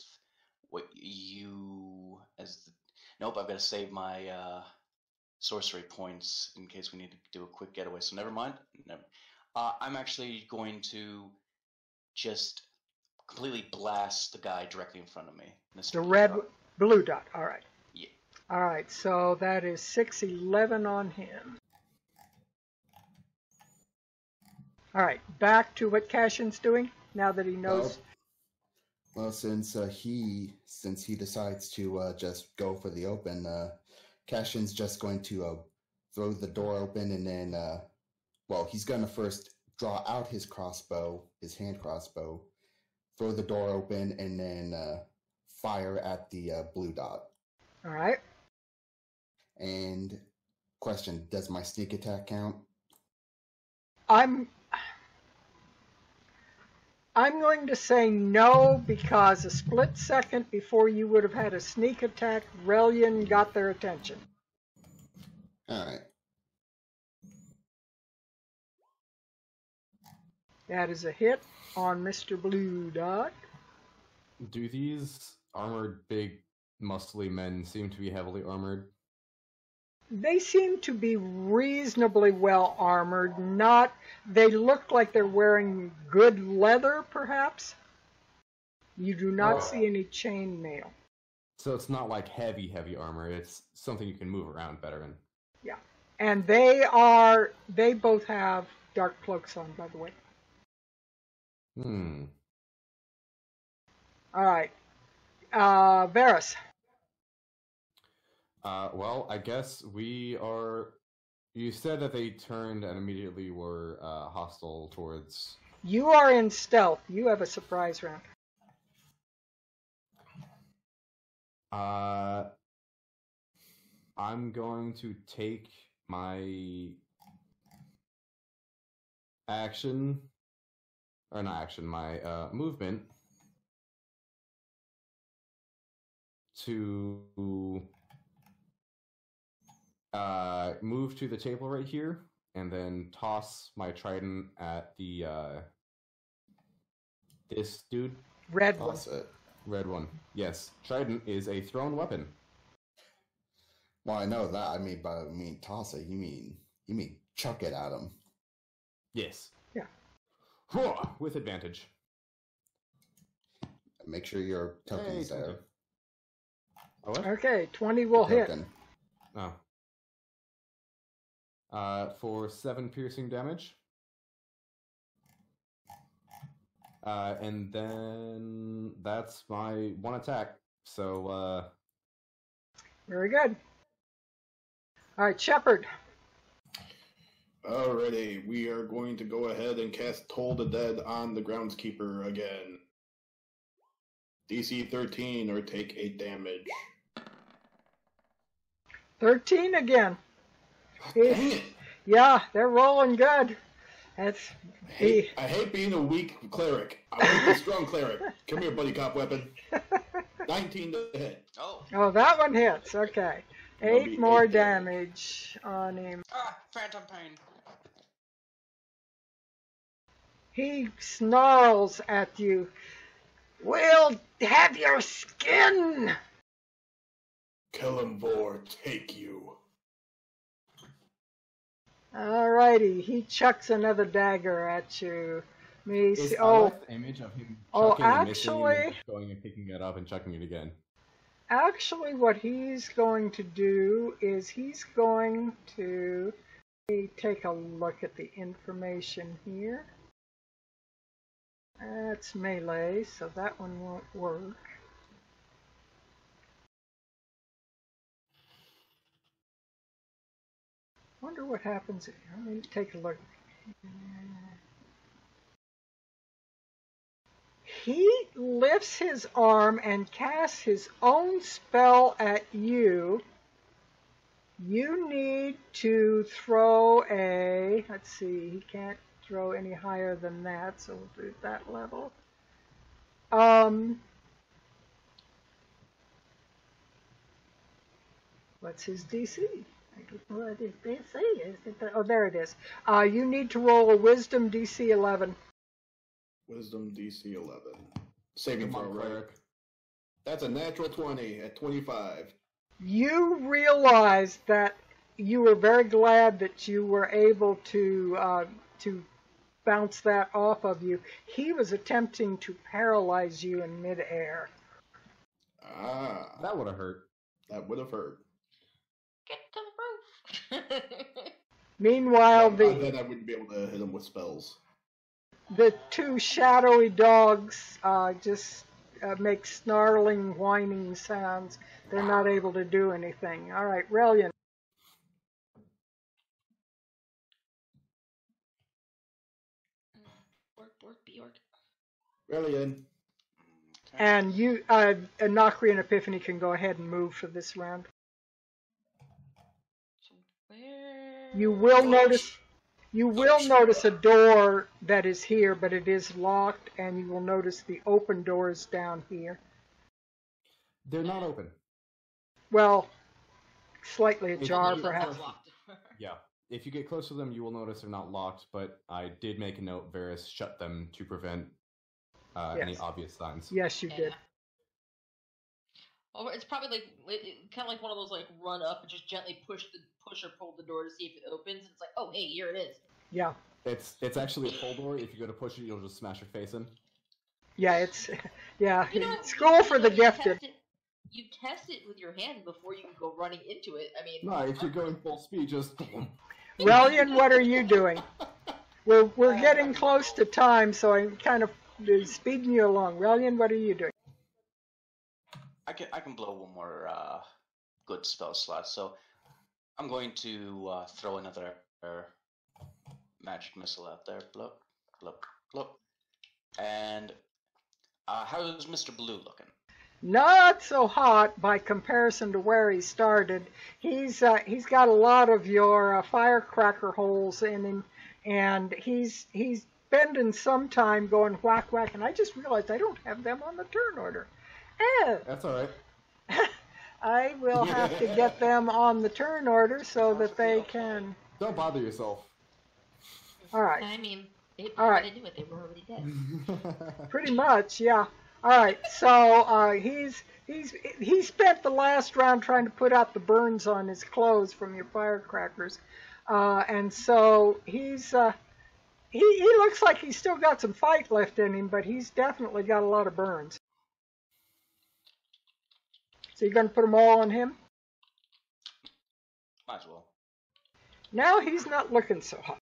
what you as the... Nope, I've got to save my sorcery points in case we need to do a quick getaway, so never mind. I'm actually going to just completely blast the guy directly in front of me. The blue dot, all right. Yeah. All right, so that is 611 on him. All right, back to what Cassian's doing now that he knows. Well, since he decides to just go for the open, Cassian's just going to throw the door open and then well, he's gonna first draw out his crossbow, his hand crossbow, throw the door open, and then fire at the blue dot. All right. And question, does my sneak attack count? I'm going to say no, because a split second before you would have had a sneak attack, Gralhund got their attention. Alright. That is a hit on Mr. Blue Dot. Do these armored, big, muscly men seem to be heavily armored? They seem to be reasonably well armored. They look like they're wearing good leather, perhaps. You do not see any chainmail. So it's not like heavy armor. It's something you can move around better in. Yeah. And they both have dark cloaks on, by the way. All right. Varus. Well, I guess we are... You said that they turned and immediately were hostile towards... You are in stealth. You have a surprise round. I'm going to take my action... Or not action, my movement to... move to the table right here, and then toss my trident at the this dude. Red one. Toss it. Red one. Yes, trident is a thrown weapon. Well, I know that. I mean, toss it. You mean chuck it at him. Yes. Yeah. With advantage. Make sure your token's there. Oh, what? Okay, 20 will hit. Oh. For 7 piercing damage. And then that's my one attack. So, Very good. All right, Shepard. Alrighty, we are going to go ahead and cast Toll the Dead on the Groundskeeper again. DC 13 or take 8 damage. 13 again. Dang it! Yeah, they're rolling good. I hate being a weak cleric. I want to be a strong cleric. Come here, buddy cop weapon. 19 to hit. Oh, that one hits. Okay. 8 more damage on him. Phantom pain. He snarls at you. We'll have your skin! Kellamvor, take you. Alrighty, he chucks another dagger at you. is the image of him chucking and missing actually, and going and picking it up and chucking it again. Actually, what he's going to do is he's going to take a look at the information here. That's melee, so that one won't work. Wonder what happens if let me take a look. He lifts his arm and casts his own spell at you. You need to throw a, let's see, he can't throw any higher than that, so we'll do that level. What's his DC? I don't know what his DC is. Oh, there it is. You need to roll a Wisdom DC 11. Wisdom DC 11. Saving throw, right? That's a natural 20 at 25. You realize that you were very glad that you were able to bounce that off of you. He was attempting to paralyze you in midair. That would have hurt. That would have hurt. Get to the roof. Meanwhile, then I wouldn't be able to hit him with spells. The 2 shadowy dogs just make snarling, whining sounds. They're not able to do anything. All right, Gralhund. Relian. Okay. And you, Nakri and Epiphany can go ahead and move for this round. So where? You will notice. You will shit. notice a door that is here, but it is locked, and you will notice the open doors down here. They're not open. Well, slightly If ajar, you- perhaps. Locked. Yeah. If you get close to them, you will notice they're not locked, but I did make a note, Varys shut them to prevent any Yes. obvious signs. Yes, you did. Or it's probably like kind of like one of those like run up and just gently push or pull the door to see if it opens. It's like, oh hey, here it is. Yeah. It's actually a full door. If you go to push it, you'll just smash your face in. Yeah, it's yeah. You know, School for the gifted. You test it with your hand before you go running into it. I mean, No, if you're going full speed, just. Relian, what are you doing? We're getting close to time, so I'm kind of speeding you along. Relian, what are you doing? I can blow one more good spell slot, so I'm going to throw another magic missile out there. Bloop, bloop, bloop. And how's Mr. Blue looking? Not so hot by comparison to where he started. He's got a lot of your firecracker holes in him, and he's spending some time going whack whack. And I just realized I don't have them on the turn order. That's all right. I will have to get them on the turn order so that they can. Don't bother yourself. All right. I mean, All right. they knew it. They were already dead. Pretty much, yeah. All right. So he spent the last round trying to put out the burns on his clothes from your firecrackers, and so he looks like he's still got some fight left in him, but he's definitely got a lot of burns. So you're going to put them all on him? Might as well. Now he's not looking so hot.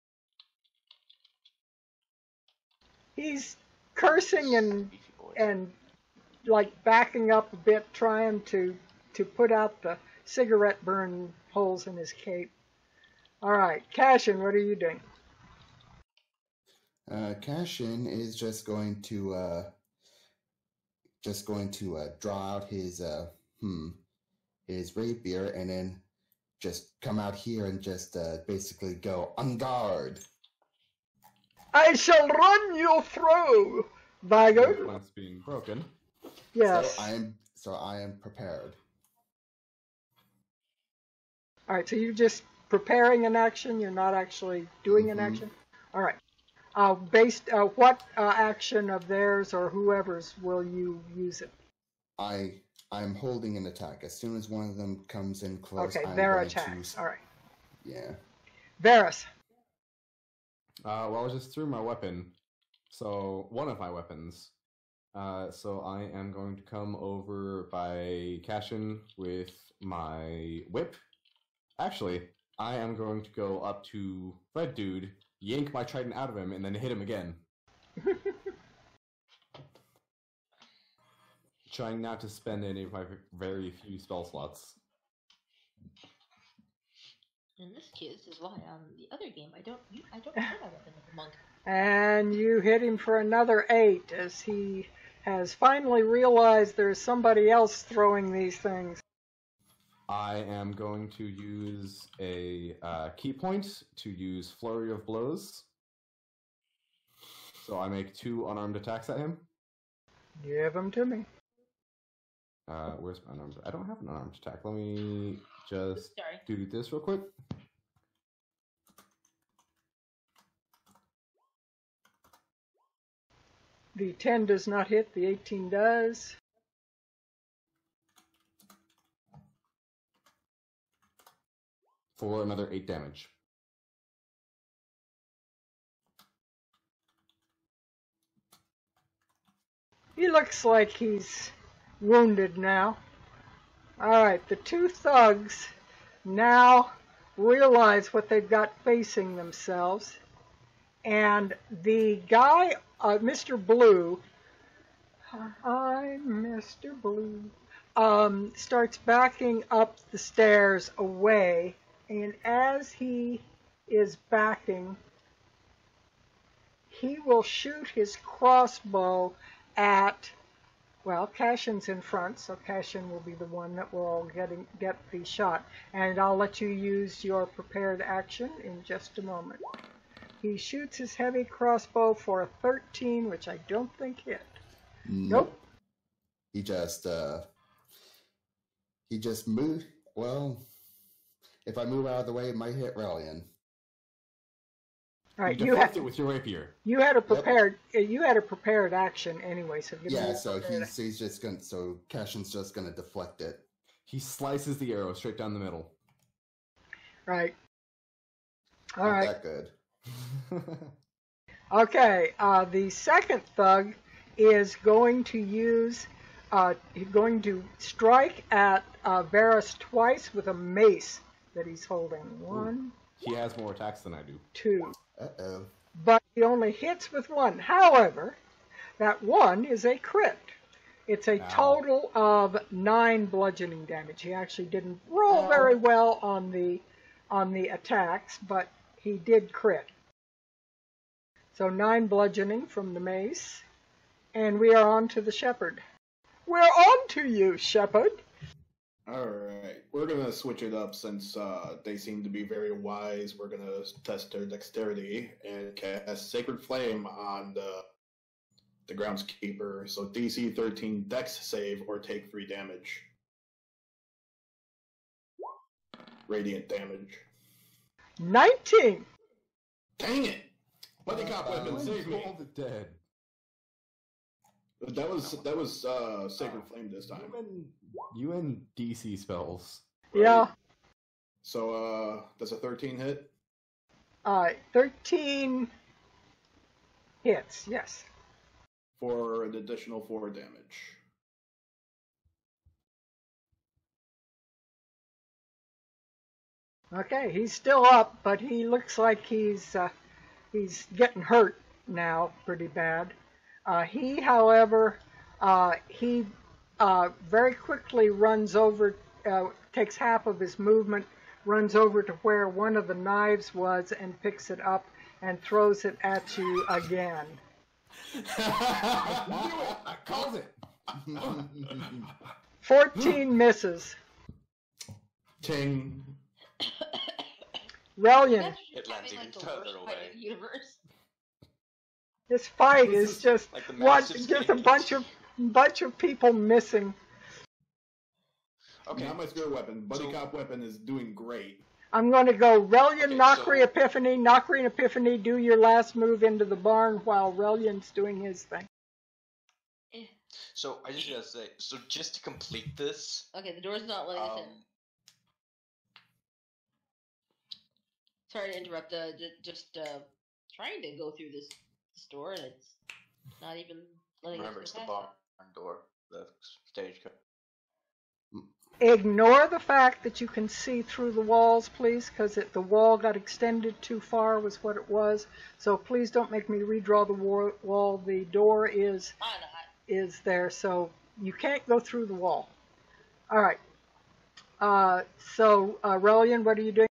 He's cursing Beefy boy. and like backing up a bit, trying to put out the cigarette burn holes in his cape. All right, Cashin, what are you doing? Cashin is just going to draw out his rapier and then just come out here and just basically go on guard. I shall run you through, Bagger. Once being broken. Yes. So I am prepared. All right, so you're just preparing an action. You're not actually doing an Mhm. action. All right. What action of theirs or whoever's will you use it? I'm holding an attack. As soon as one of them comes in close, Okay, I'm their going attack. to. All right. Yeah. Varys. Well, I just threw my weapon. So, one of my weapons. So I am going to come over by Cashin with my whip. Actually, I am going to go up to Red Dude, yank my trident out of him, and then hit him again. Trying not to spend any of my very few spell slots. In this case, is why on the other game I don't throw my weapon like a monk. And you hit him for another 8 as he has finally realized there's somebody else throwing these things. I am going to use a key point to use Flurry of Blows. So I make 2 unarmed attacks at him. Give them to me. Where's my unarmed? I don't have an unarmed attack. Let me just Sorry. do this real quick. The 10 does not hit, the 18 does. For another 8 damage. He looks like he's wounded now. Alright, the 2 thugs now realize what they've got facing themselves. And the guy, Mr. Blue, I'm Mr. Blue, starts backing up the stairs away. And as he is backing, he will shoot his crossbow at, well, Cashin's in front, so Cashin will be the one that will get the shot. And I'll let you use your prepared action in just a moment. He shoots his heavy crossbow for a 13, which I don't think hit. Nope. He just moved. Well, if I move out of the way, it might hit Relian. All right, you deflect it with your rapier. You had a prepared. You had a prepared action anyway, so give me. Yeah, so he's just gonna. So Cashin's just gonna deflect it. He slices the arrow straight down the middle. Right. All Not right. that good. Okay. The second thug is going to use. He's going to strike at Varus twice with a mace that he's holding. One. He has more attacks than I do. 2. Uh-oh. But he only hits with 1. However, that 1 is a crit. It's a total of 9 bludgeoning damage. He actually didn't roll very well on the attacks, but he did crit. So 9 bludgeoning from the mace, and we are on to the shepherd. We're on to you, shepherd. Alright, we're gonna switch it up since they seem to be very wise. We're gonna test their dexterity and cast Sacred Flame on the groundskeeper. So DC 13 dex save or take 3 damage. Radiant damage. 19! Dang it! Buddy cop weapon, save me! Hold it dead. That was Sacred Flame this time. You and DC spells. Right? Yeah. So does a 13 hit? 13 hits, yes. For an additional 4 damage. Okay, he's still up, but he looks like he's getting hurt now pretty bad. He, however, very quickly runs over, takes half of his movement, runs over to where one of the knives was and picks it up and throws it at you again. I called it. 14 misses. Ting. Relian, It lands even like the further worst away. fight in the universe. this fight is just like the what, massive just a stage. bunch of people missing. Okay, not my spirit weapon. Buddy cop weapon is doing great. I'm going to go Relian, Okay, Nokri, so- Epiphany. Nokri and Epiphany, do your last move into the barn while Relian's doing his thing. So I just gotta say, so just to complete this, Okay, the door's not letting us in. Sorry to interrupt. Just trying to go through this door, and it's not even letting remember us it's go the past barn door, the stage. Ignore the fact that you can see through the walls, please, because the wall got extended too far was what it was. So please don't make me redraw the wall. The door is there, so you can't go through the wall. All right. So, Relian, what are you doing?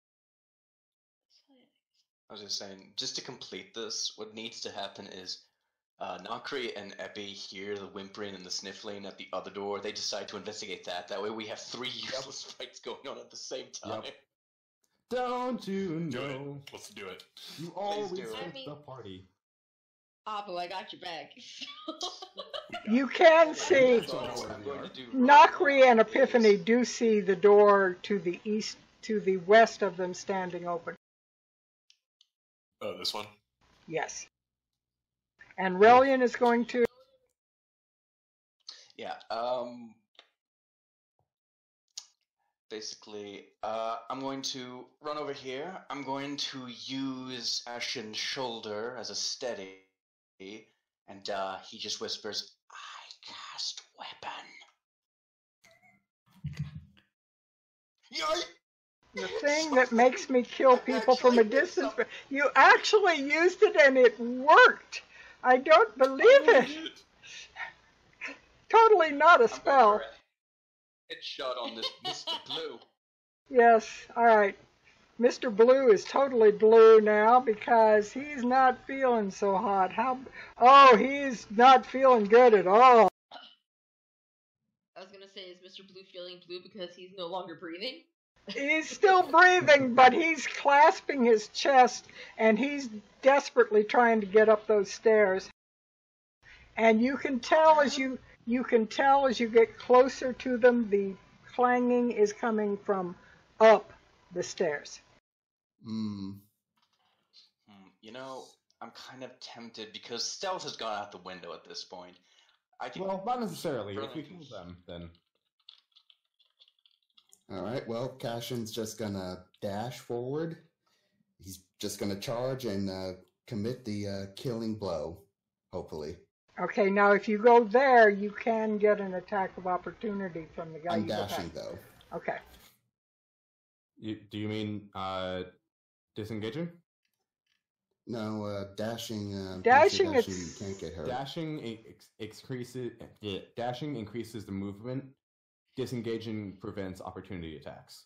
I was just saying, just to complete this, what needs to happen is Nakri and Epi hear the whimpering and the sniffling at the other door. They decide to investigate that. That way we have 3 useless fights going on at the same time. Yep. Don't you Do it. know? Let's do it. You always do it. with the party. Apo, I got your back. You can see So I'm going to do Nokri and Epiphany do see the door to the east, to the west of them standing open. Oh, this one? Yes. And Relian is going to... Yeah, basically, I'm going to run over here. I'm going to use Ashen's shoulder as a steady, and he just whispers, I cast weapon. Yikes! The thing that makes me kill people from a distance. You actually used it and it worked. I don't believe it. Totally not a spell. I'm going for a headshot on this Mr. Blue. Yes, all right. Mr. Blue is totally blue now because he's not feeling so hot. Oh, he's not feeling good at all. I was gonna say, is Mr. Blue feeling blue because he's no longer breathing? He's still breathing, but he's clasping his chest and he's desperately trying to get up those stairs. And you can tell as you get closer to them, the clanging is coming from up the stairs. You know, I'm kind of tempted because stealth has gone out the window at this point. Well, not necessarily. If we kill them, then. Alright, well, Cashin's just gonna dash forward. He's just gonna charge and commit the killing blow, hopefully. Okay, now if you go there, you can get an attack of opportunity from the guy I'm you dashing, attack. though. Okay. Do you mean disengaging? No, dashing. Dashing, you it's... can't get hurt. Dashing increases the movement. Disengaging prevents opportunity attacks.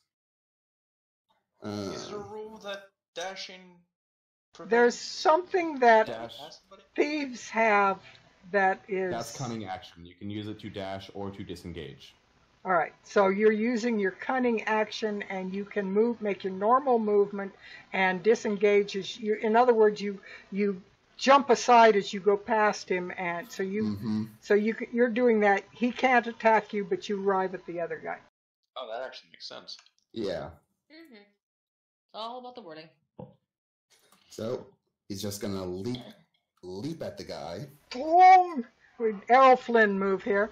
Is there a rule that dashing prevents? There's something that Dash. thieves have that is... That's cunning action. You can use it to dash or to disengage. All right, so you're using your cunning action, and you can make your normal movement and disengage. In other words, you jump aside as you go past him, and so you're doing that. He can't attack you, but you arrive at the other guy. Oh, that actually makes sense. Yeah. Mm-hmm. It's all about the wording. So he's just gonna leap at the guy. Boom! Errol Flynn move here.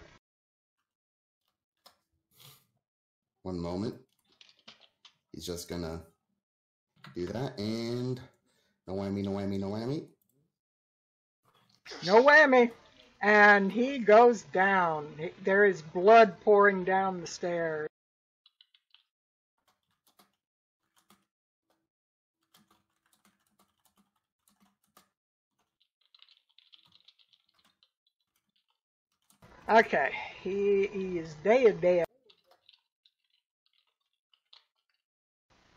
One moment. He's just gonna do that, and no whammy, no whammy, no whammy. No whammy. And he goes down. There is blood pouring down the stairs. Okay, he is dead.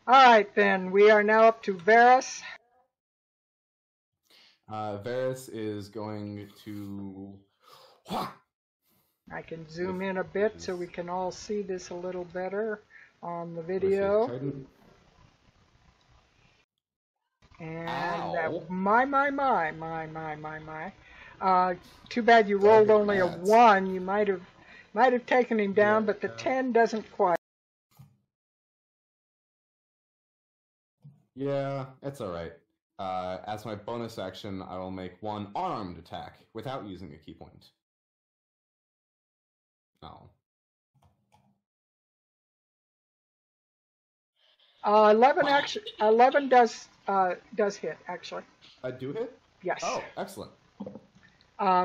Alright then, we are now up to Varus. Varus is going to... I can zoom in a bit so we can all see this a little better on the video. And my. Too bad you rolled only a 1. You might have taken him down, but the 10 doesn't quite. Yeah, it's alright. As my bonus action, I will make one armed attack without using a key point. Oh. 11 does hit, actually. I do hit? Yes. Oh, excellent.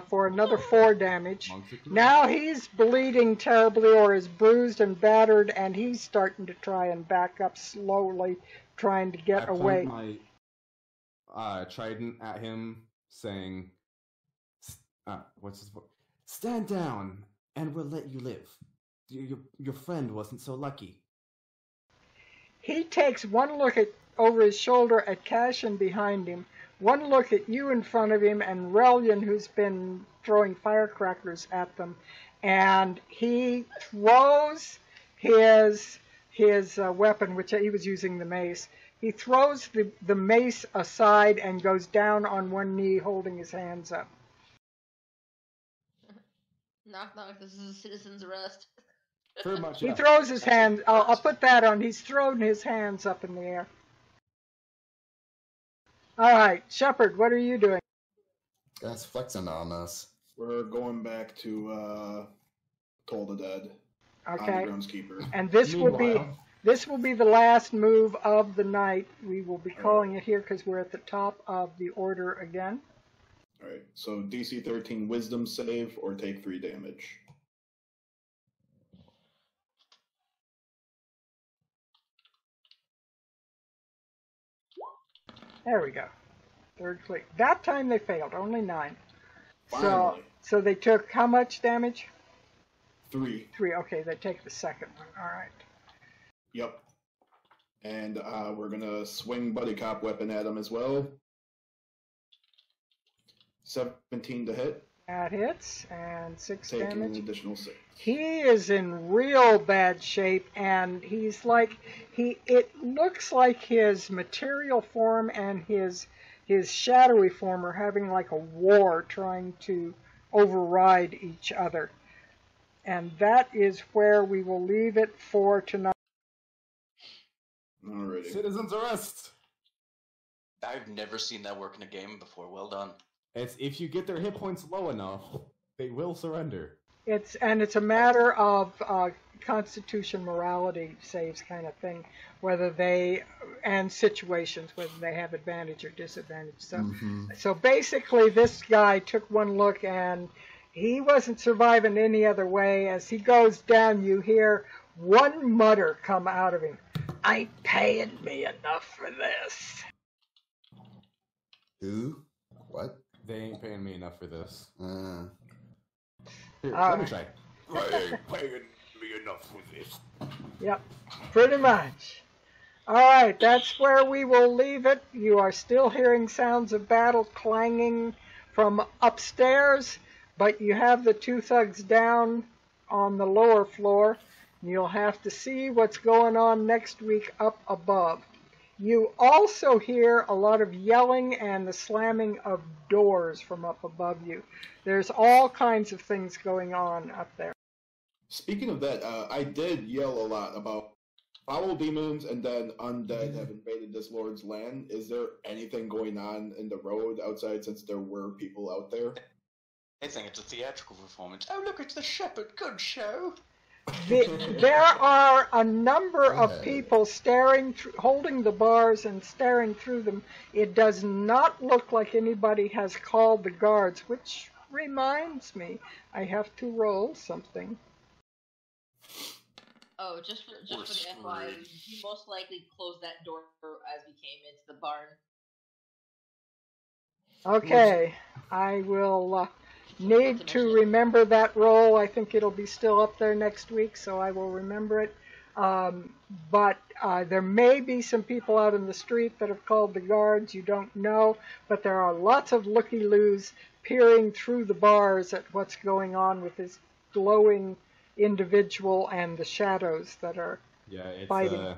For another 4 damage. Now he's bleeding terribly, or is bruised and battered, and he's starting to try and back up slowly, trying to get away. I point my trident at him, saying, "What's his voice? Stand down, and we'll let you live. Your friend wasn't so lucky." He takes one look over his shoulder at Cashin behind him, one look at you in front of him, and Relian, who's been throwing firecrackers at them, and he throws his weapon, which he was using the mace. He throws the mace aside and goes down on one knee, holding his hands up. Knock, knock, this is a citizen's arrest. Pretty much, He yeah. throws his hands, I'll put that on, he's thrown his hands up in the air. Alright, Shepard, what are you doing? That's flexing on us. We're going back to Toll the Dead. Okay. I'm the groundskeeper. And this will be the last move of the night. We will be calling it here because we're at the top of the order again. Alright, so DC 13 Wisdom save or take 3 damage. There we go. Third click. That time they failed, only 9. Finally. So they took how much damage? 3. 3. Okay, they take the second one. All right. Yep. And we're gonna swing Buddy Cop weapon at him as well. 17 to hit. That hits, and 6 Taking damage. an additional 6. He is in real bad shape, and he's like it looks like his material form and his shadowy form are having like a war trying to override each other. And that is where we will leave it for tonight. Alrighty. Citizens arrest! I've never seen that work in a game before. Well done. It's if you get their hit points low enough, they will surrender. It's a matter of constitution morality saves kind of thing, whether they and situations whether they have advantage or disadvantage. So basically, this guy took one look and he wasn't surviving any other way. As he goes down, you hear one mutter come out of him. Ain't paying me enough for this. Who? What? They ain't paying me enough for this. Here, All let me right. try. They ain't paying me enough for this. Yep, pretty much. All right, that's where we will leave it. You are still hearing sounds of battle clanging from upstairs, but you have the two thugs down on the lower floor. You'll have to see what's going on next week up above. You also hear a lot of yelling and the slamming of doors from up above you. There's all kinds of things going on up there. Speaking of that, I did yell a lot about foul demons and then undead have invaded this lord's land. Is there anything going on in the road outside since there were people out there? I think it's a theatrical performance. Oh, look, it's the shepherd. Good show. There are a number of people staring, holding the bars and staring through them. It does not look like anybody has called the guards, which reminds me, I have to roll something. Oh, just for the FYI, you most likely closed that door as we came into the barn. Okay, I will need to remember that roll. I think it'll be still up there next week, so I will remember it. But there may be some people out in the street that have called the guards. You don't know, but there are lots of looky-loos peering through the bars at what's going on with this glowing individual and the shadows that are fighting.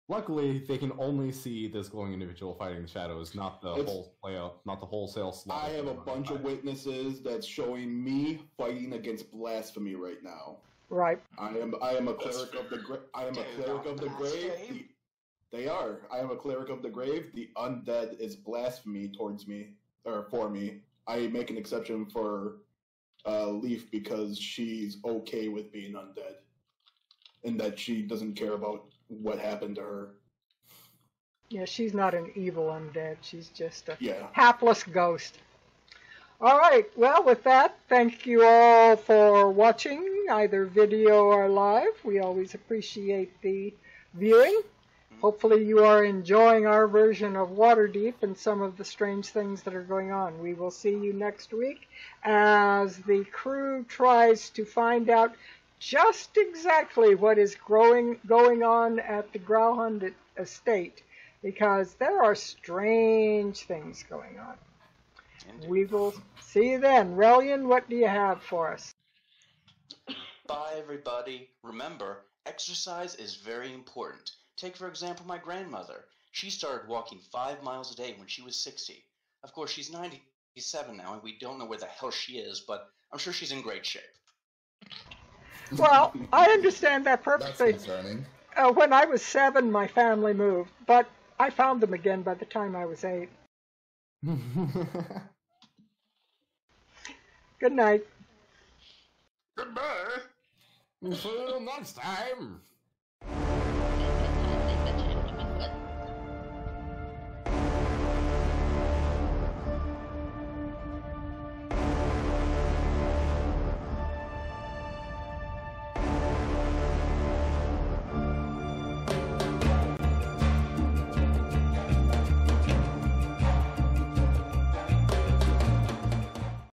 Luckily, they can only see this glowing individual fighting the shadows, not the wholesale slaughter. I have a bunch of witnesses that's showing me fighting against blasphemy right now. Right. I am a cleric of the grave. I am a cleric of the grave. They are. I am a cleric of the grave. The undead is blasphemy towards me or for me. I make an exception for Leaf because she's okay with being undead, and that she doesn't care about what happened to her. Yeah, she's not an evil undead. She's just a Yeah. hapless ghost. All right. Well, with that, thank you all for watching, either video or live. We always appreciate the viewing. Hopefully you are enjoying our version of Waterdeep and some of the strange things that are going on. We will see you next week as the crew tries to find out just exactly what is going on at the Gralhund estate, because there are strange things going on. We will see you then. Relian, what do you have for us? Bye, everybody. Remember, exercise is very important. Take, for example, my grandmother. She started walking 5 miles a day when she was 60. Of course, she's 97 now, and we don't know where the hell she is, but I'm sure she's in great shape. Well, I understand that perfectly. That's concerning. When I was 7, my family moved, but I found them again by the time I was 8. Good night. Goodbye. Until next time.